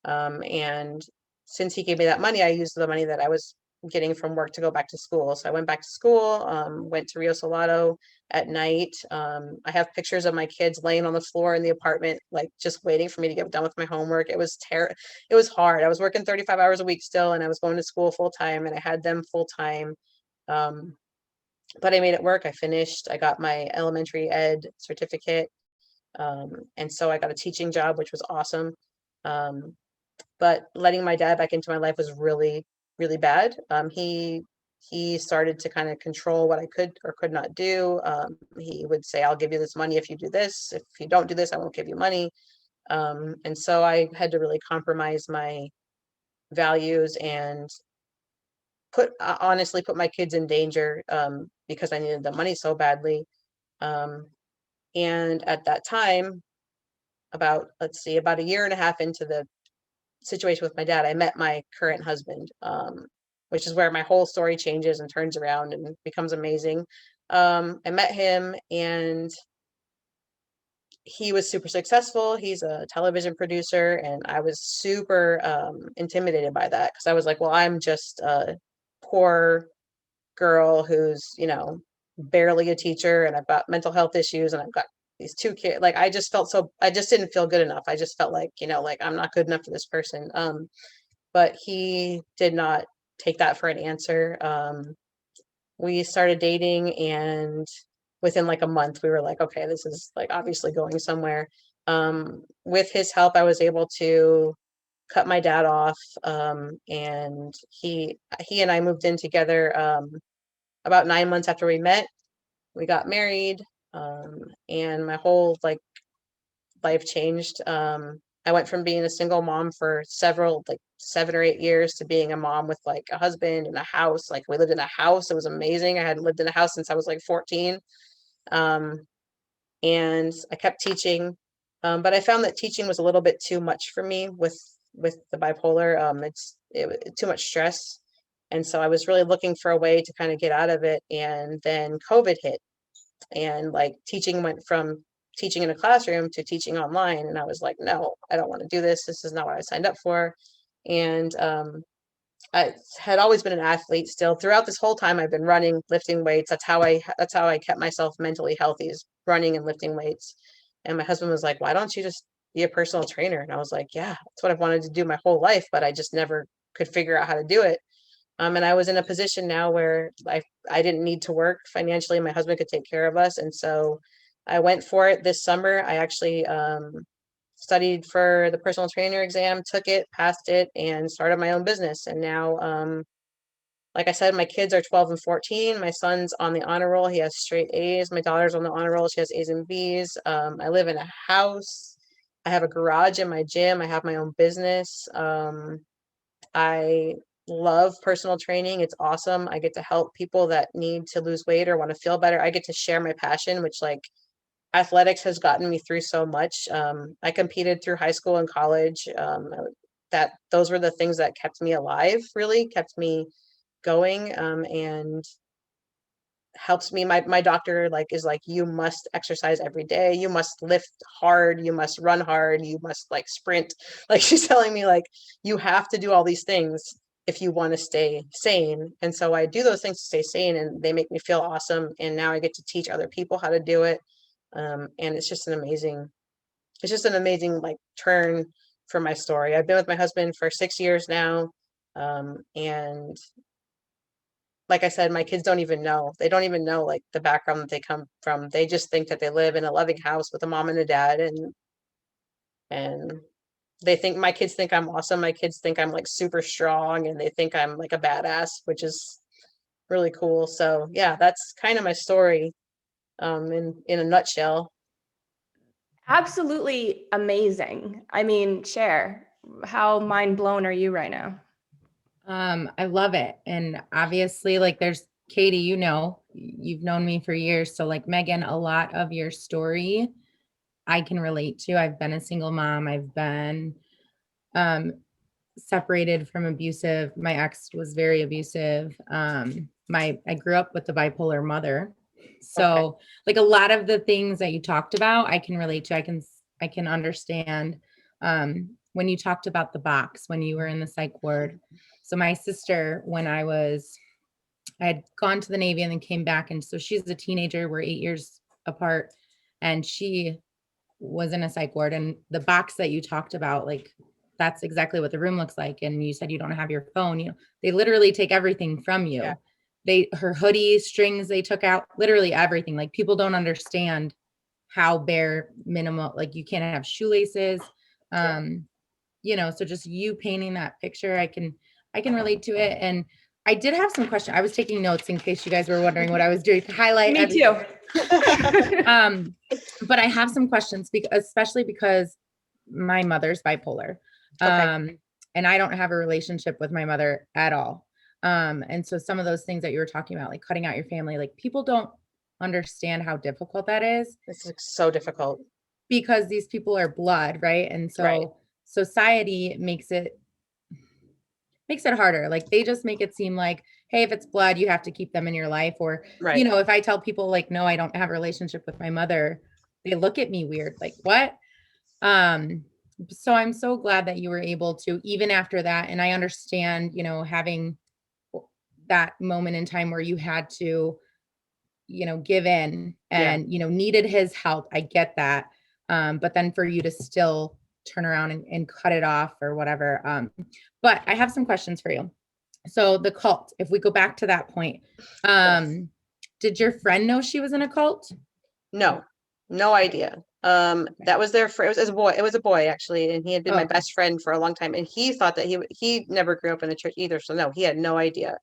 And since he gave me that money, I used the money that I was getting from work to go back to school. So I went back to school, went to Rio Salado at night. I have pictures of my kids laying on the floor in the apartment, like just waiting for me to get done with my homework. It was hard. I was working 35 hours a week still, and I was going to school full time, and I had them full time. Um, but I made it work. I finished. I got my elementary ed certificate. And so I got a teaching job, which was awesome. But letting my dad back into my life was really, really bad. He he started to kind of control what I could or could not do. He would say, I'll give you this money if you do this. If you don't do this, I won't give you money. And so I had to really compromise my values and honestly put my kids in danger, because I needed the money so badly. Um, and at that time, about, let's see, about a year and a half into the situation with my dad, I met my current husband, which is where my whole story changes and turns around and becomes amazing. I met him and he was super successful. He's a television producer, and I was super intimidated by that because I was like, well, I'm just a poor girl who's, barely a teacher, and I've got mental health issues, and I've got these two kids. Like, I just didn't feel good enough. I just felt like, like I'm not good enough for this person. But he did not take that for an answer. We started dating, and within like a month, we were like, okay, this is like obviously going somewhere. With his help, I was able to cut my dad off. And he and I moved in together about 9 months after we met. We got married, and my whole like life changed. I went from being a single mom for several, like 7 or 8 years, to being a mom with like a husband and a house. Like, we lived in a house. It was amazing. I hadn't lived in a house since I was like 14. Um, and I kept teaching. But I found that teaching was a little bit too much for me with the bipolar. Too much stress. And so I was really looking for a way to kind of get out of it. And then COVID hit, and like teaching went from teaching in a classroom to teaching online, and I was like, no, I don't want to do this. This is not what I signed up for. And I had always been an athlete. Still, throughout this whole time, I've been running, lifting weights. That's how I kept myself mentally healthy, is running and lifting weights. And my husband was like, why don't you just be a personal trainer? And I was like, yeah, that's what I've wanted to do my whole life, but I just never could figure out how to do it. And I was in a position now where I didn't need to work financially. My husband could take care of us. And so I went for it this summer. I actually studied for the personal trainer exam, took it, passed it, and started my own business. And now, like I said, my kids are 12 and 14. My son's on the honor roll. He has straight A's. My daughter's on the honor roll. She has A's and B's. I live in a house. I have a garage in my gym. I have my own business. I love personal training. It's awesome. I get to help people that need to lose weight or want to feel better. I get to share my passion, which, like, athletics has gotten me through so much. I competed through high school and college. That those were the things that kept me alive, really kept me going, and helps me. My doctor is like, you must exercise every day, you must lift hard, you must run hard, you must like sprint. Like, she's telling me, like, you have to do all these things if you want to stay sane. And so I do those things to stay sane, and they make me feel awesome, and now I get to teach other people how to do it. And it's just an amazing like turn for my story. I've been with my husband for 6 years now. And like I said, my kids don't even know. They don't even know like the background that they come from. They just think that they live in a loving house with a mom and a dad, and my kids think I'm awesome. My kids think I'm like super strong, and they think I'm like a badass, which is really cool. So yeah, that's kind of my story, in a nutshell. Absolutely amazing. I mean, share, how mind blown are you right now? I love it. And obviously, like, there's Katie, you've known me for years. So like Megan, a lot of your story I can relate to. I've been a single mom. I've been separated from abusive. My ex was very abusive. I grew up with a bipolar mother. So like a lot of the things that you talked about, I can relate to. I can understand. When you talked about the box, when you were in the psych ward. So my sister, I had gone to the Navy and then came back. And so she's a teenager. We're 8 years apart. And she was in a psych ward. And the box that you talked about, like, that's exactly what the room looks like. And you said you don't have your phone. They literally take everything from you. Yeah. Her hoodie strings, they took out literally everything. Like, people don't understand how bare minimal, like, you can't have shoelaces. So just you painting that picture, I can relate to it. And I did have some questions. I was taking notes in case you guys were wondering what I was doing to highlight. Me too. But I have some questions especially because my mother's bipolar. Okay. And I don't have a relationship with my mother at all. And so some of those things that you were talking about, like cutting out your family, like people don't understand how difficult that is It's like so difficult. because these people are blood, right? And so Right. society makes it harder. Like they just make it seem like, hey, if it's blood, you have to keep them in your life. Or, Right. if I tell people like, no, I don't have a relationship with my mother, they look at me weird, like what? So I'm so glad that you were able to, even after that. And I understand, having that moment in time where you had to, give in and, needed his help. I get that. But then for you to still turn around and cut it off or whatever. But I have some questions for you. So the cult, if we go back to that point, did your friend know she was in a cult? No idea. That was their it was a boy. It was a boy actually, and he had been my best friend for a long time. And he thought that he never grew up in the church either. So no, he had no idea.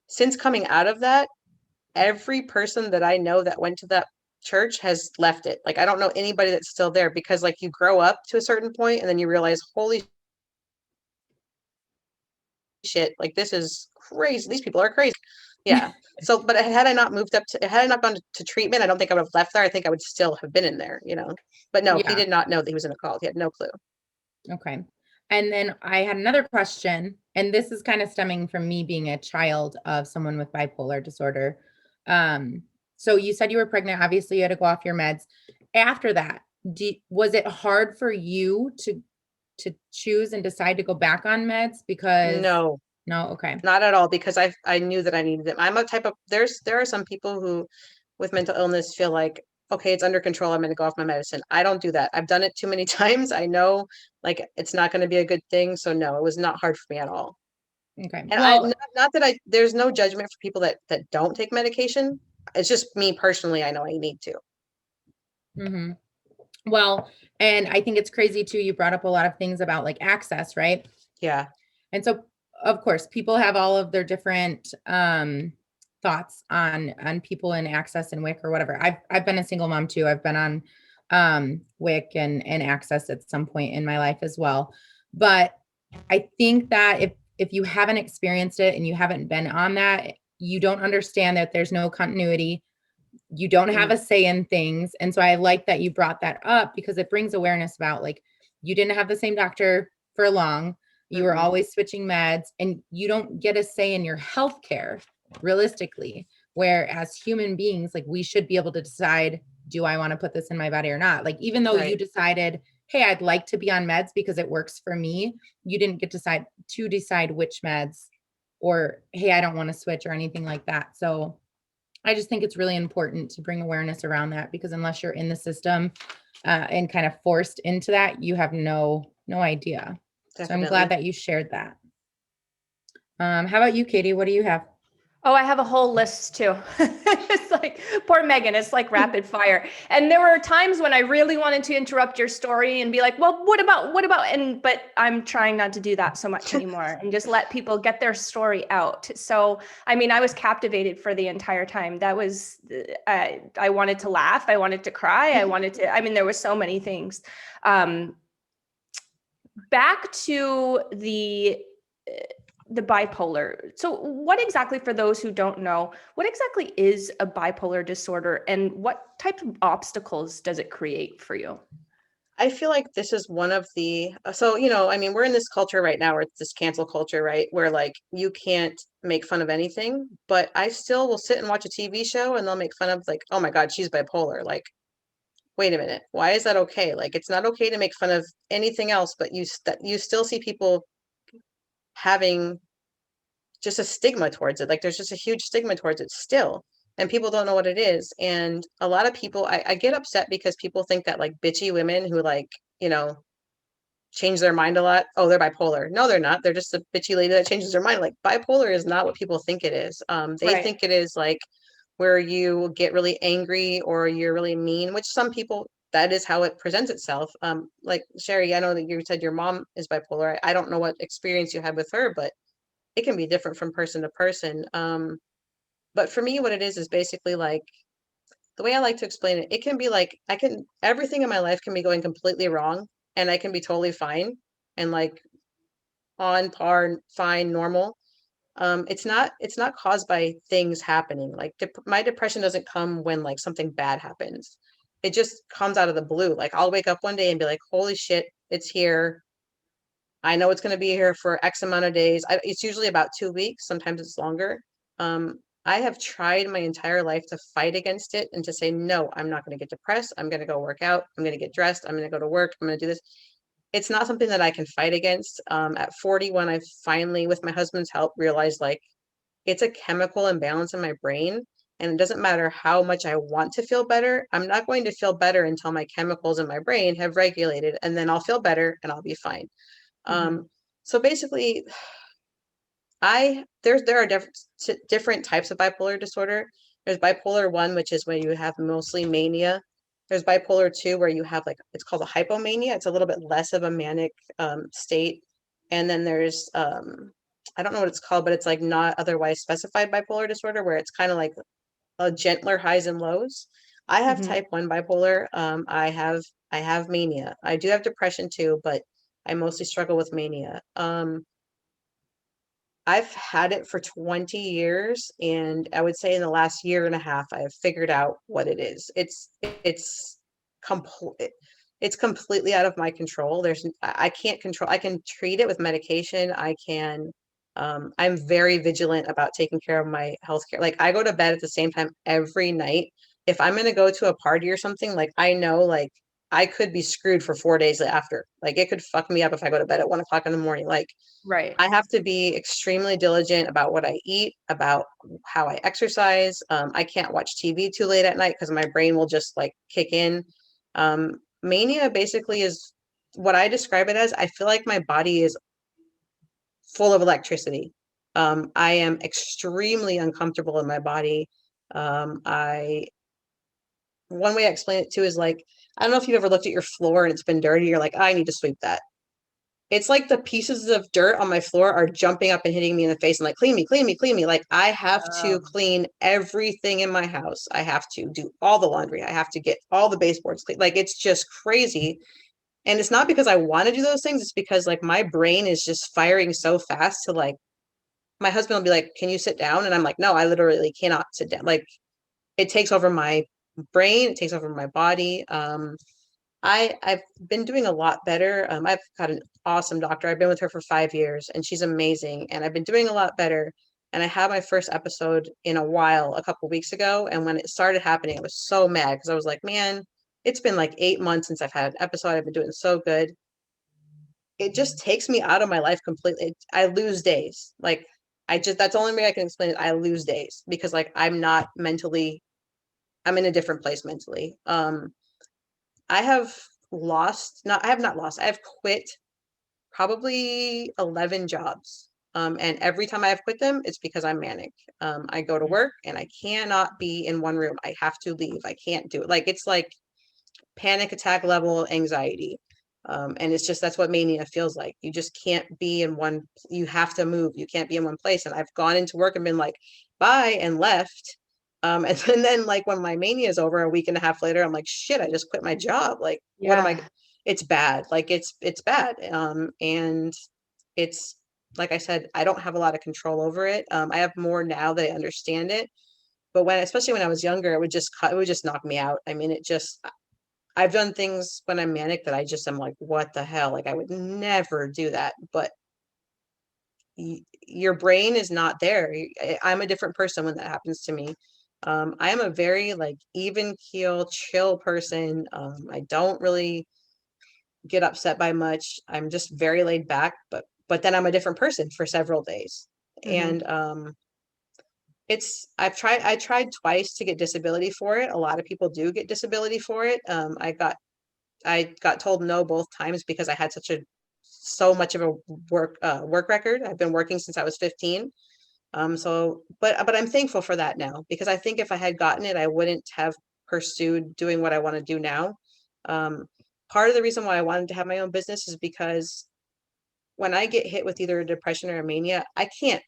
Since coming out of that, every person that I know that went to that church has left it. Like I don't know anybody that's still there because like you grow up to a certain point and then you realize, holy shit, like this is crazy. These people are crazy. Yeah. So, but had I not gone to treatment, I don't think I would have left there. I think I would still have been in there, But no, he Yeah. did not know that he was in a cult. He had no clue. Okay. And then I had another question, and this is kind of stemming from me being a child of someone with bipolar disorder. So you said you were pregnant. Obviously, you had to go off your meds. After that, was it hard for you to choose and decide to go back on meds? Because No, okay. not at all, because I knew that I needed them. I'm a type of there are some people who with mental illness feel like, okay, it's under control, I'm going to go off my medicine. I don't do that. I've done it too many times. I know like it's not going to be a good thing. So no, it was not hard for me at all. Okay. And Well, not that there's no judgment for people that don't take medication. It's just me personally, I know I need to. mhm. Well, and I think it's crazy too. You brought up a lot of things about like access, right? Yeah. And so, of course, people have all of their different thoughts on people in access and WIC or whatever. I've been a single mom too. I've been on WIC and access at some point in my life as well. But I think that if you haven't experienced it and you haven't been on that, you don't understand that there's no continuity. You don't have a say in things. And so I like that you brought that up because it brings awareness about like you didn't have the same doctor for long. You were always switching meds and you don't get a say in your healthcare realistically, where as human beings, like we should be able to decide, do I want to put this in my body or not? Like, even though you decided, hey, I'd like to be on meds because it works for me, you didn't get to decide which meds or, hey, I don't want to switch or anything like that. So I just think it's really important to bring awareness around that because unless you're in the system and kind of forced into that, you have no idea. Definitely. So I'm glad that you shared that. How about you, Katie? What do you have? Oh, I have a whole list too. It's like poor Megan, it's like rapid fire. And there were times when I really wanted to interrupt your story and be like, well, what about, but I'm trying not to do that so much anymore and just let people get their story out. So, I mean, I was captivated for the entire time. That was, I wanted to laugh. I wanted to cry. There were so many things. Back to the bipolar. So what exactly, for those who don't know, what exactly is a bipolar disorder and what type of obstacles does it create for you? I feel like this is one of the, we're in this culture right now where it's this cancel culture, right? Where like you can't make fun of anything, but I still will sit and watch a TV show and they'll make fun of like, oh my God, she's bipolar. Like, wait a minute, why is that okay? Like, it's not okay to make fun of anything else, but you still see people having just a stigma towards it. Like there's just a huge stigma towards it still. And people don't know what it is. And a lot of people, I get upset because people think that like bitchy women who like, change their mind a lot, oh, they're bipolar. No, they're not. They're just a bitchy lady that changes their mind. Like bipolar is not what people think it is. They think it is like where you get really angry or you're really mean, which some people, that is how it presents itself. Like Sherry, I know that you said your mom is bipolar. I don't know what experience you had with her, but it can be different from person to person. But for me, what it is basically like the way I like to explain it, it can be like everything in my life can be going completely wrong and I can be totally fine and like on par, fine, normal. It's not caused by things happening. Like my depression doesn't come when like something bad happens. It just comes out of the blue. Like I'll wake up one day and be like, holy shit, it's here. I know it's going to be here for X amount of days. It's usually about 2 weeks. Sometimes it's longer. I have tried my entire life to fight against it and to say, no, I'm not going to get depressed. I'm going to go work out. I'm going to get dressed. I'm going to go to work. I'm going to do this. It's not something that I can fight against. At 40, when I finally, with my husband's help, realized like it's a chemical imbalance in my brain. And it doesn't matter how much I want to feel better. I'm not going to feel better until my chemicals in my brain have regulated, and then I'll feel better and I'll be fine. Mhm. So basically, there are different types of bipolar disorder. There's bipolar 1, which is where you have mostly mania. There's bipolar 2, where you have like it's called a hypomania. It's a little bit less of a manic state. And then there's I don't know what it's called, but it's like not otherwise specified bipolar disorder, where it's kind of like a gentler highs and lows. I have Mhm. type 1 bipolar. I have mania. I do have depression too, but I mostly struggle with mania. I've had it for 20 years, and I would say in the last year and a half, I've figured out what it is. It's complete. It's completely out of my control. I can't control. I can treat it with medication. I'm very vigilant about taking care of my health care. Like I go to bed at the same time every night. If I'm going to go to a party or something, like I know, like I could be screwed for 4 days after. Like it could fuck me up if I go to bed at 1 o'clock in the morning. Like Right. I have to be extremely diligent about what I eat, about how I exercise. I can't watch TV too late at night because my brain will just like kick in. Mania basically is what I describe it as. I feel like my body is full of electricity. I am extremely uncomfortable in my body. I One way I explain it too is like, I don't know if you've ever looked at your floor and it's been dirty. You're like, I need to sweep that. It's like the pieces of dirt on my floor are jumping up and hitting me in the face and like, clean me, clean me, clean me. Like I have to Um, clean everything in my house. I have to do all the laundry. I have to get all the baseboards clean. Like it's just crazy. And it's not because I want to do those things. It's because like my brain is just firing so fast to like, my husband will be like, can you sit down? And I'm like, no, I literally cannot sit down. Like it takes over my brain. It takes over my body. I've been doing a lot better. I've got an awesome doctor. I've been with her for 5 years and she's amazing. And I've been doing a lot better. And I had my first episode in a while a couple weeks ago. And when it started happening, I was so mad because I was like, man, it's been like 8 months since I've had an episode. I've been doing so good. It just takes me out of my life completely. I lose days. Like that's the only way I can explain it. I lose days because like I'm in a different place mentally. I have I have not lost, I have quit probably 11 jobs. And every time I have quit them, it's because I'm manic. I go to work and I cannot be in one room. I have to leave. I can't do it. Like it's like panic attack level anxiety. And it's just that's what mania feels like. You just can't be in one, you have to move. You can't be in one place. And I've gone into work and been like, bye, and left. And then like when my mania is over a week and a half later, I'm like, shit, I just quit my job. Like, what am I? yeah. It's bad. Like it's bad. And it's like I said, I don't have a lot of control over it. I have more now that I understand it. But especially when I was younger, it would just knock me out. I mean, I've done things when I'm manic that I just am like, what the hell? Like I would never do that. But your brain is not there. I'm a different person when that happens to me. I am a very like even keel, chill person. I don't really get upset by much. I'm just very laid back, but then I'm a different person for several days. Mhm. And I tried twice to get disability for it. A lot of people do get disability for it. I got told no both times because I had so much of a work record. I've been working since I was 15. But I'm thankful for that now because I think if I had gotten it, I wouldn't have pursued doing what I want to do now. Um, Part of the reason why I wanted to have my own business is because when I get hit with either a depression or a mania, I can't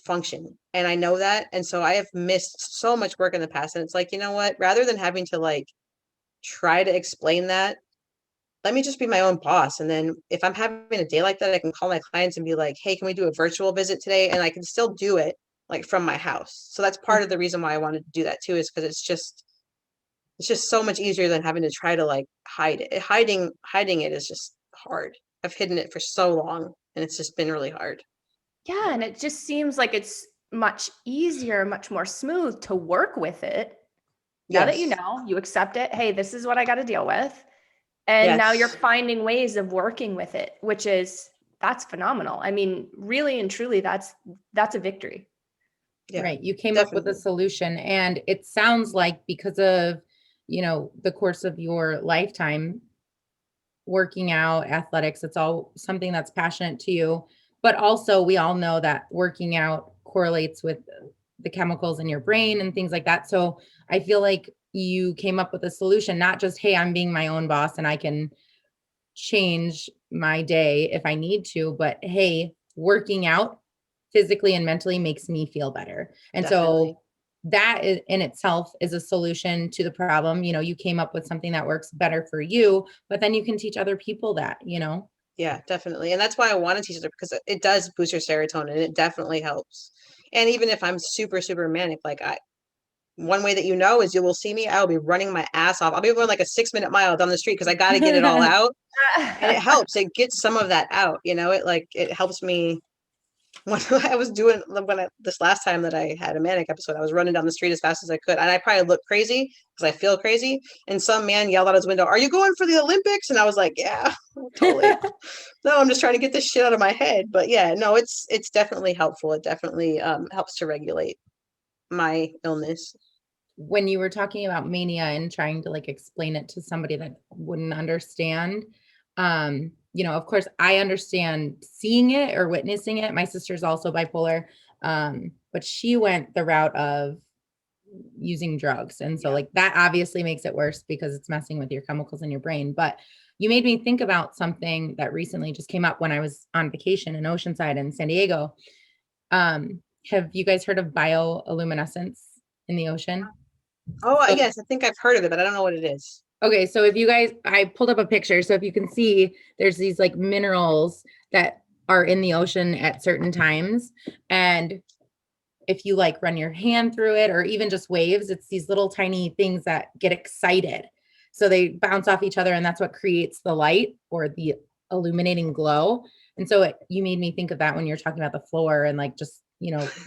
function. And I know that. And so I have missed so much work in the past. And it's like, you know what? Rather than having to like try to explain that, let me just be my own boss. And then if I'm having a day like that, I can call my clients and be like, hey, can we do a virtual visit today? And I can still do it like from my house. So that's part of the reason why I wanted to do that too, is because it's just so much easier than having to try to like hide it. Hiding it is just hard. I've hidden it for so long and it's just been really hard. Yeah, and it just seems like it's much easier, much more smooth to work with it. Now that you Yes. know, you accept it. Hey, this is what I got to deal with. And now you're Yes. finding ways of working with it, which is that's phenomenal. I mean, really and truly, that's a victory. Yeah. Right. You came up with a Definitely. solution. And it sounds like because of, the course of your lifetime, working out, athletics, it's all something that's passionate to you. But also, we all know that working out correlates with the chemicals in your brain and things like that. So I feel like you came up with a solution, not just, hey, I'm being my own boss and I can change my day if I need to, but hey, working out physically and mentally makes me feel better. And Definitely. so that in itself is a solution to the problem. You came up with something that works better for you, but then you can teach other people that. Yeah, definitely. And that's why I want to teach it, because it does boost your serotonin. It definitely helps. And even if I'm super, super manic, like one way that you know is you will see me, I'll be running my ass off. I'll be going like a 6 minute mile down the street because I got to get it all out. And it helps. It gets some of that out. It helps me. When I was doing this last time that I had a manic episode, I was running down the street as fast as I could, and I probably looked crazy because I feel crazy. And some man yelled out his window, "Are you going for the Olympics?" And I was like, "Yeah, totally." No, I'm just trying to get this shit out of my head. But yeah, no, it's definitely helpful. It definitely helps to regulate my illness. When you were talking about mania and trying to like explain it to somebody that wouldn't understand, of course I understand seeing it or witnessing it. My sister's also bipolar, but she went the route of using drugs. And so Yeah. like that obviously makes it worse because it's messing with your chemicals in your brain. But you made me think about something that recently just came up when I was on vacation in Oceanside in San Diego. Have you guys heard of bioluminescence in the ocean? Oh, So, yes, I think I've heard of it, but I don't know what it is. okay, so if you guys, I pulled up a picture. So if you can see, there's these like minerals that are in the ocean at certain times. And if you like run your hand through it or even just waves, it's these little tiny things that get excited. So they bounce off each other and that's what creates the light or the illuminating glow. And so you made me think of that when you're talking about the floor and like just,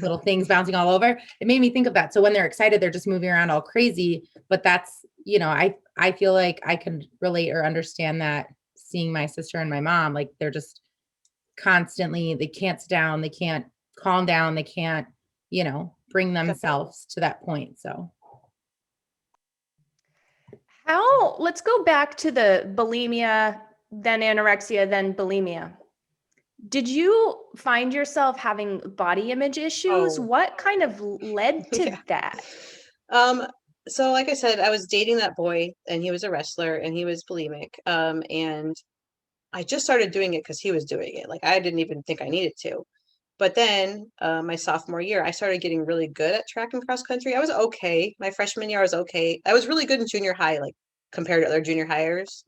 little things bouncing all over. It made me think of that. So when they're excited, they're just moving around all crazy. But that's, I feel like I can relate or understand that seeing my sister and my mom, like they're just constantly, they can't sit down, they can't calm down, they can't bring Definitely. themselves to that point. So Let's go back to the bulimia, then anorexia, then bulimia. Did you find yourself having body image issues? Oh, What kind of led to yeah. that? Um, so like I said, I was dating that boy and he was a wrestler and he was bulimic. And I just started doing it because he was doing it. Like I didn't even think I needed to. But then my sophomore year, I started getting really good at track and cross country. I was okay. My freshman year, I was okay. I was really good in junior high, like compared to other junior hires.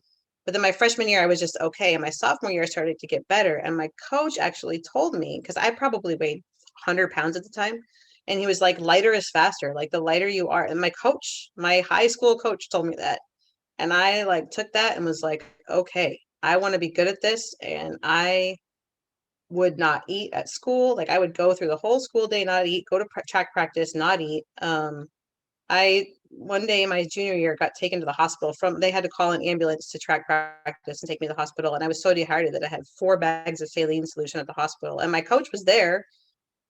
But then my freshman year, I was just okay. And my sophomore year, I started to get better. And my coach actually told me, because I probably weighed 100 pounds at the time. And he was like, lighter is faster. Like the lighter you are. And my high school coach told me that. And I like took that and was like, okay, I want to be good at this. And I would not eat at school. Like I would go through the whole school day, not eat, go to track practice, not eat. I one day in my junior year got taken to the hospital they had to call an ambulance to track practice and take me to the hospital. And I was so dehydrated that I had 4 bags of saline solution at the hospital. And my coach was there.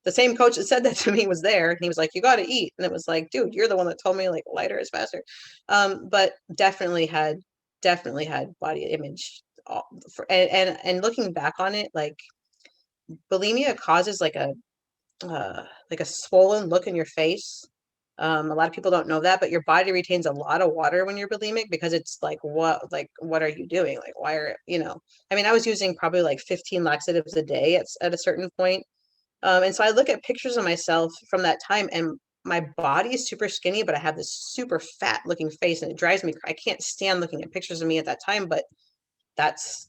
The same coach that said that to me was there. And he was like, you got to eat. And it was like, dude, you're the one that told me like lighter is faster. But definitely had body image. And looking back on it, like bulimia causes like a swollen look in your face. A lot of people don't know that, but your body retains a lot of water when you're bulimic because it's like, what are you doing? Like, why are, I mean, I was using probably like 15 laxatives a day at a certain point. And so I look at pictures of myself from that time, and my body is super skinny, but I have this super fat looking face, and it drives me. I can't stand looking at pictures of me at that time, but that's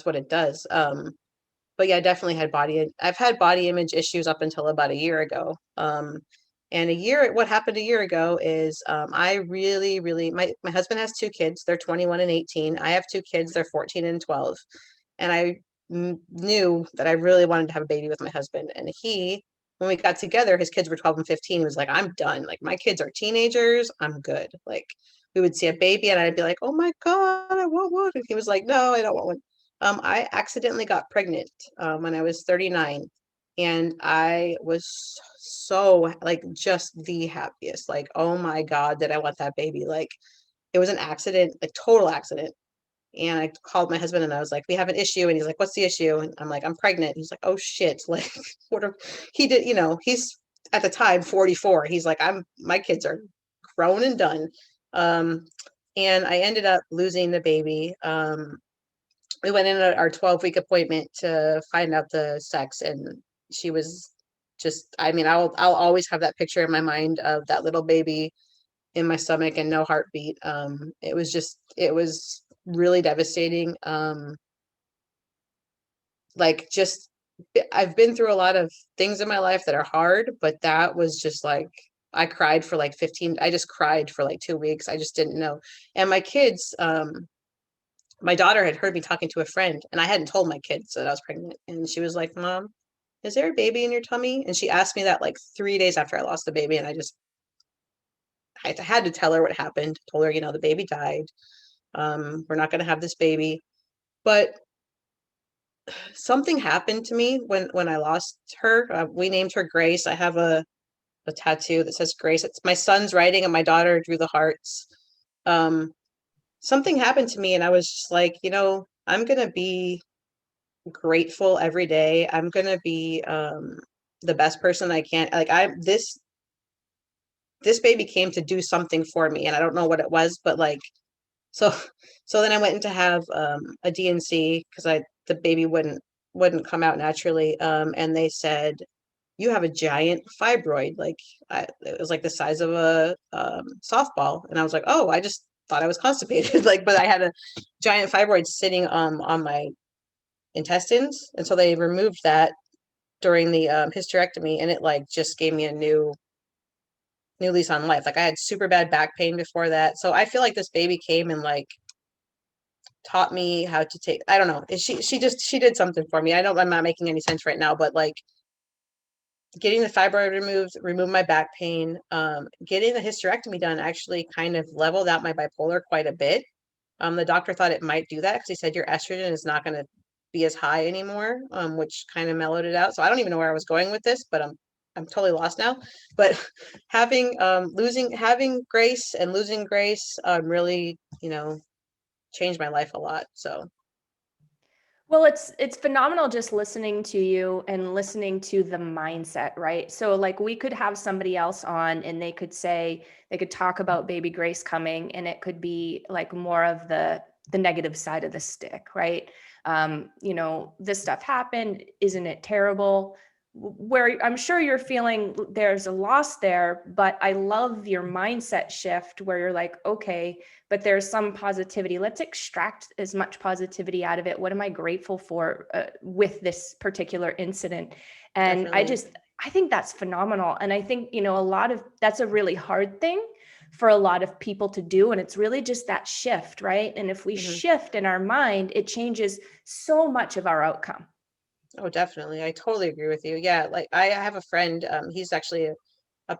what it does. But yeah, I definitely I've had body image issues up until about a year ago. And what happened a year ago is I really, really, my husband has two kids. They're 21 and 18. I have two kids. They're 14 and 12. And I knew that I really wanted to have a baby with my husband. And when we got together, his kids were 12 and 15. He was like, I'm done. Like, my kids are teenagers. I'm good. Like, we would see a baby and I'd be like, oh my God, I want one. And he was like, no, I don't want one. I accidentally got pregnant when I was 39, and I was so like just the happiest. Like, oh my God, did I want that baby? Like, it was an accident, a total accident. And I called my husband and I was like, we have an issue. And he's like, what's the issue? And I'm like, I'm pregnant. He's like, oh shit. Like, what are, he did, he's at the time 44. He's like, my kids are grown and done. Um, and I ended up losing the baby. We went in at our 12-week appointment to find out the sex, and she was just, I mean, I'll always have that picture in my mind of that little baby in my stomach and no heartbeat. It was really devastating. Like, just, I've been through a lot of things in my life that are hard, but that was just like, I cried for like 15, I just cried for like 2 weeks. I just didn't know. And my kids, my daughter had heard me talking to a friend, and I hadn't told my kids that I was pregnant. And she was like, Mom, is there a baby in your tummy? And she asked me that like 3 days after I lost the baby. And I had to tell her what happened. Told her, the baby died. We're not going to have this baby. But something happened to me when I lost her. We named her Grace. I have a tattoo that says Grace. It's my son's writing, and my daughter drew the hearts. Something happened to me, and I was just like, I'm going to be grateful every day. I'm going to be the best person I can. Like, this baby came to do something for me, and I don't know what it was, but like, so so then I went in to have a DNC because the baby wouldn't come out naturally. And they said, you have a giant fibroid. Like, it was like the size of a softball. And I was like, oh, I just thought I was constipated. Like, but I had a giant fibroid sitting on my intestines. And so they removed that during the hysterectomy, and it like just gave me a new lease on life. Like, I had super bad back pain before that. So I feel like this baby came and like taught me how to take, I don't know. She did something for me. I'm not making any sense right now, but like, getting the fibroid removed my back pain. Getting the hysterectomy done actually kind of leveled out my bipolar quite a bit. The doctor thought it might do that because he said your estrogen is not going to be as high anymore, which kind of mellowed it out. So I don't even know where I was going with this, but I'm totally lost now. But having Grace and losing Grace really, changed my life a lot. So Well, it's phenomenal just listening to you and listening to the mindset, right? So like we could have somebody else on and they could talk about baby Grace coming, and it could be like more of the negative side of the stick, right? This stuff happened, isn't it terrible? Where I'm sure you're feeling there's a loss there, but I love your mindset shift where you're like, okay, but there's some positivity. Let's extract as much positivity out of it. What am I grateful for with this particular incident? And definitely. I think that's phenomenal. And I think, that's a really hard thing for a lot of people to do. And it's really just that shift, right? And if we Mhm. shift in our mind, it changes so much of our outcome. Oh, definitely. I totally agree with you. Yeah, like I have a friend. He's actually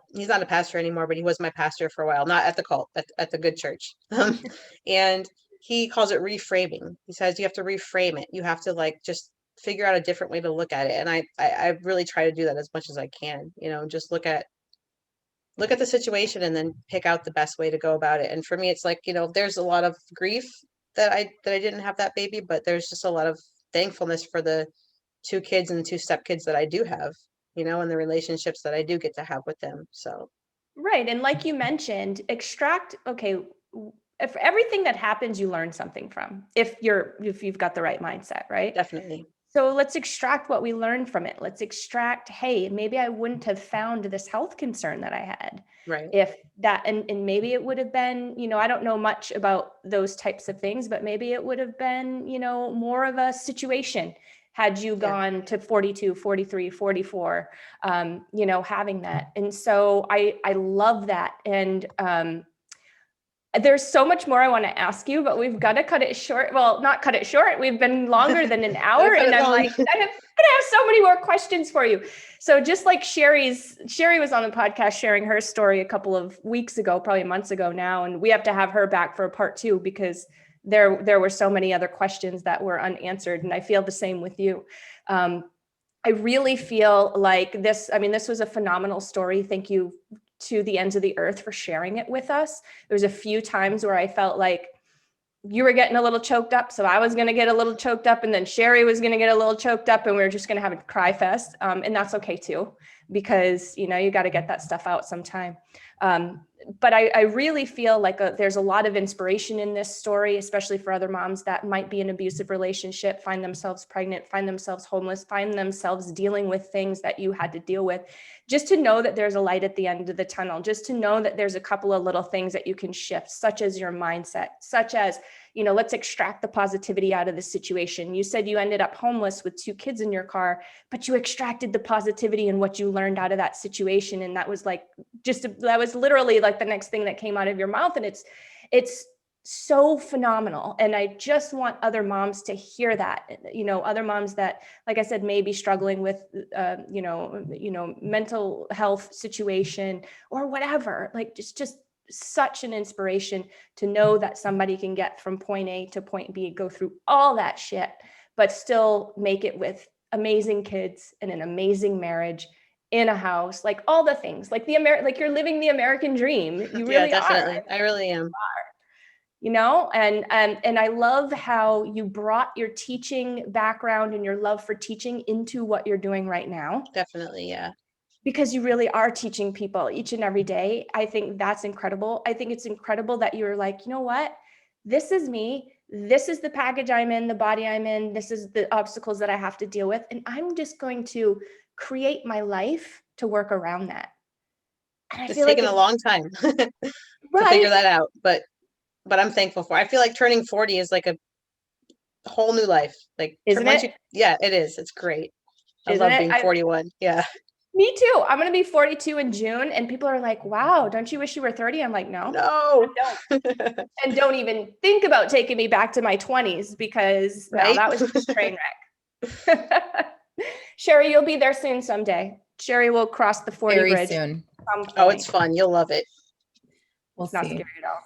he's not a pastor anymore, but he was my pastor for a while. Not at the cult, at the good church. And he calls it reframing. He says you have to reframe it. You have to like just figure out a different way to look at it. And I really try to do that as much as I can. Just look at the situation and then pick out the best way to go about it. And for me, it's like, there's a lot of grief that I didn't have that baby, but there's just a lot of thankfulness for the two kids and two stepkids that I do have, and the relationships that I do get to have with them. So Right. And like you mentioned, extract, okay, if everything that happens, you learn something from, if you've got the right mindset, right? Definitely. So let's extract what we learned from it. Let's extract, hey, maybe I wouldn't have found this health concern that I had. Right. If that, and maybe it would have been, I don't know much about those types of things, but maybe it would have been, more of a situation had you gone to 42, 43, 44, having that. And so I love that. And, there's so much more I want to ask you, but we've got to cut it short. Well, not cut it short. We've been longer than an hour, and I'm like, I have so many more questions for you. So just like Sherry was on the podcast sharing her story a couple of weeks ago, probably months ago now, and we have to have her back for a part 2 because there were so many other questions that were unanswered, and I feel the same with you. I really feel like this was a phenomenal story. Thank you to the ends of the earth for sharing it with us. There's a few times where I felt like you were getting a little choked up, so I was going to get a little choked up, and then Sherry was going to get a little choked up, and we were just going to have a cry fest. And that's okay too, because you got to get that stuff out sometime. But I really feel like there's a lot of inspiration in this story, especially for other moms that might be in an abusive relationship, find themselves pregnant, find themselves homeless, find themselves dealing with things that you had to deal with. Just to know that there's a light at the end of the tunnel, just to know that there's a couple of little things that you can shift, such as your mindset, such as, let's extract the positivity out of the situation. You said you ended up homeless with 2 kids in your car, but you extracted the positivity and what you learned out of that situation. And that was that was literally like the next thing that came out of your mouth. And it's so phenomenal. And I just want other moms to hear that, other moms that, like I said, may be struggling with, mental health situation or whatever, like just such an inspiration to know that somebody can get from point A to point B, go through all that shit, but still make it with amazing kids and an amazing marriage in a house, like all the things, like like you're living the American dream. You really definitely. are. I really am. And I love how you brought your teaching background and your love for teaching into what you're doing right now. Definitely, yeah. Because you really are teaching people each and every day. I think that's incredible. I think it's incredible that you're like, you know what? This is me. This is the package I'm in, the body I'm in. This is the obstacles that I have to deal with. And I'm just going to create my life to work around that. And I It's feel taken like a long time to figure that out, but I'm thankful for it. I feel like turning 40 is like a whole new life. Like, isn't it? Yeah, it is. It's great. I Isn't love it? being 41. Yeah. Me too. I'm going to be 42 in June, and people are like, wow, don't you wish you were 30? I'm like, no. No. I don't. And don't even think about taking me back to my 20s because Right? that was just a train wreck. Sherry, you'll be there soon someday. Sherry will cross the 40 Very bridge. soon. Oh, it's fun. You'll love it. It's not scary at all.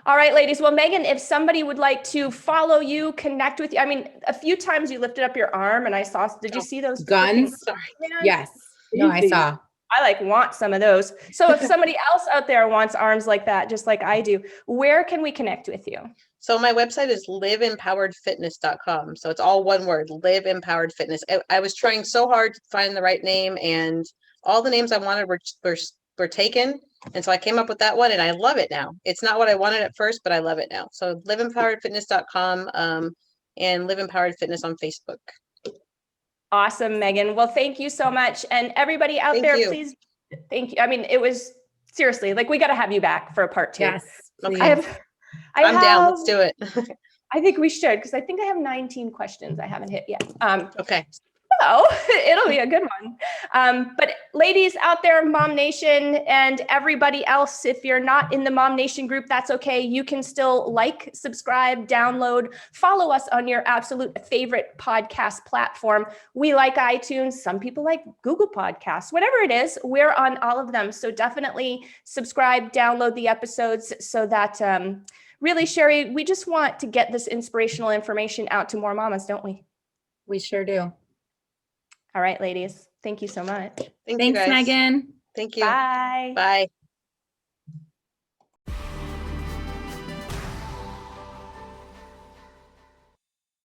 All right, ladies. Well, Megan, if somebody would like to follow you, connect with you. I mean, a few times you lifted up your arm and I saw, did you see those guns? Sorry. Yes. No, I saw. I want some of those. So if somebody else out there wants arms like that, just like I do, where can we connect with you? So my website is liveempoweredfitness.com. So it's all one word, Live Empowered Fitness. I was trying so hard to find the right name, and all the names I wanted were taken. And so I came up with that one, and I love it now. It's not what I wanted at first, but I love it now. So liveempoweredfitness.com, and Live Empowered Fitness on Facebook. Awesome, Megan. Well, thank you so much. And everybody out there, please, thank you. I mean, it was seriously, like, we got to have you back for a part 2. Yes. Okay. I'm down. Let's do it. I think we should, because I think I have 19 questions I haven't hit yet. Okay. So it'll be a good one. But ladies out there, MOMnation, and everybody else, if you're not in the MOMnation group, that's okay. You can still like, subscribe, download, follow us on your absolute favorite podcast platform. We like iTunes. Some people like Google Podcasts, whatever it is, we're on all of them. So definitely subscribe, download the episodes so that really, Sherry, we just want to get this inspirational information out to more mamas, don't we? We sure do. All right, ladies. Thank you so much. Thanks, Megan. Thank you. Bye. Bye.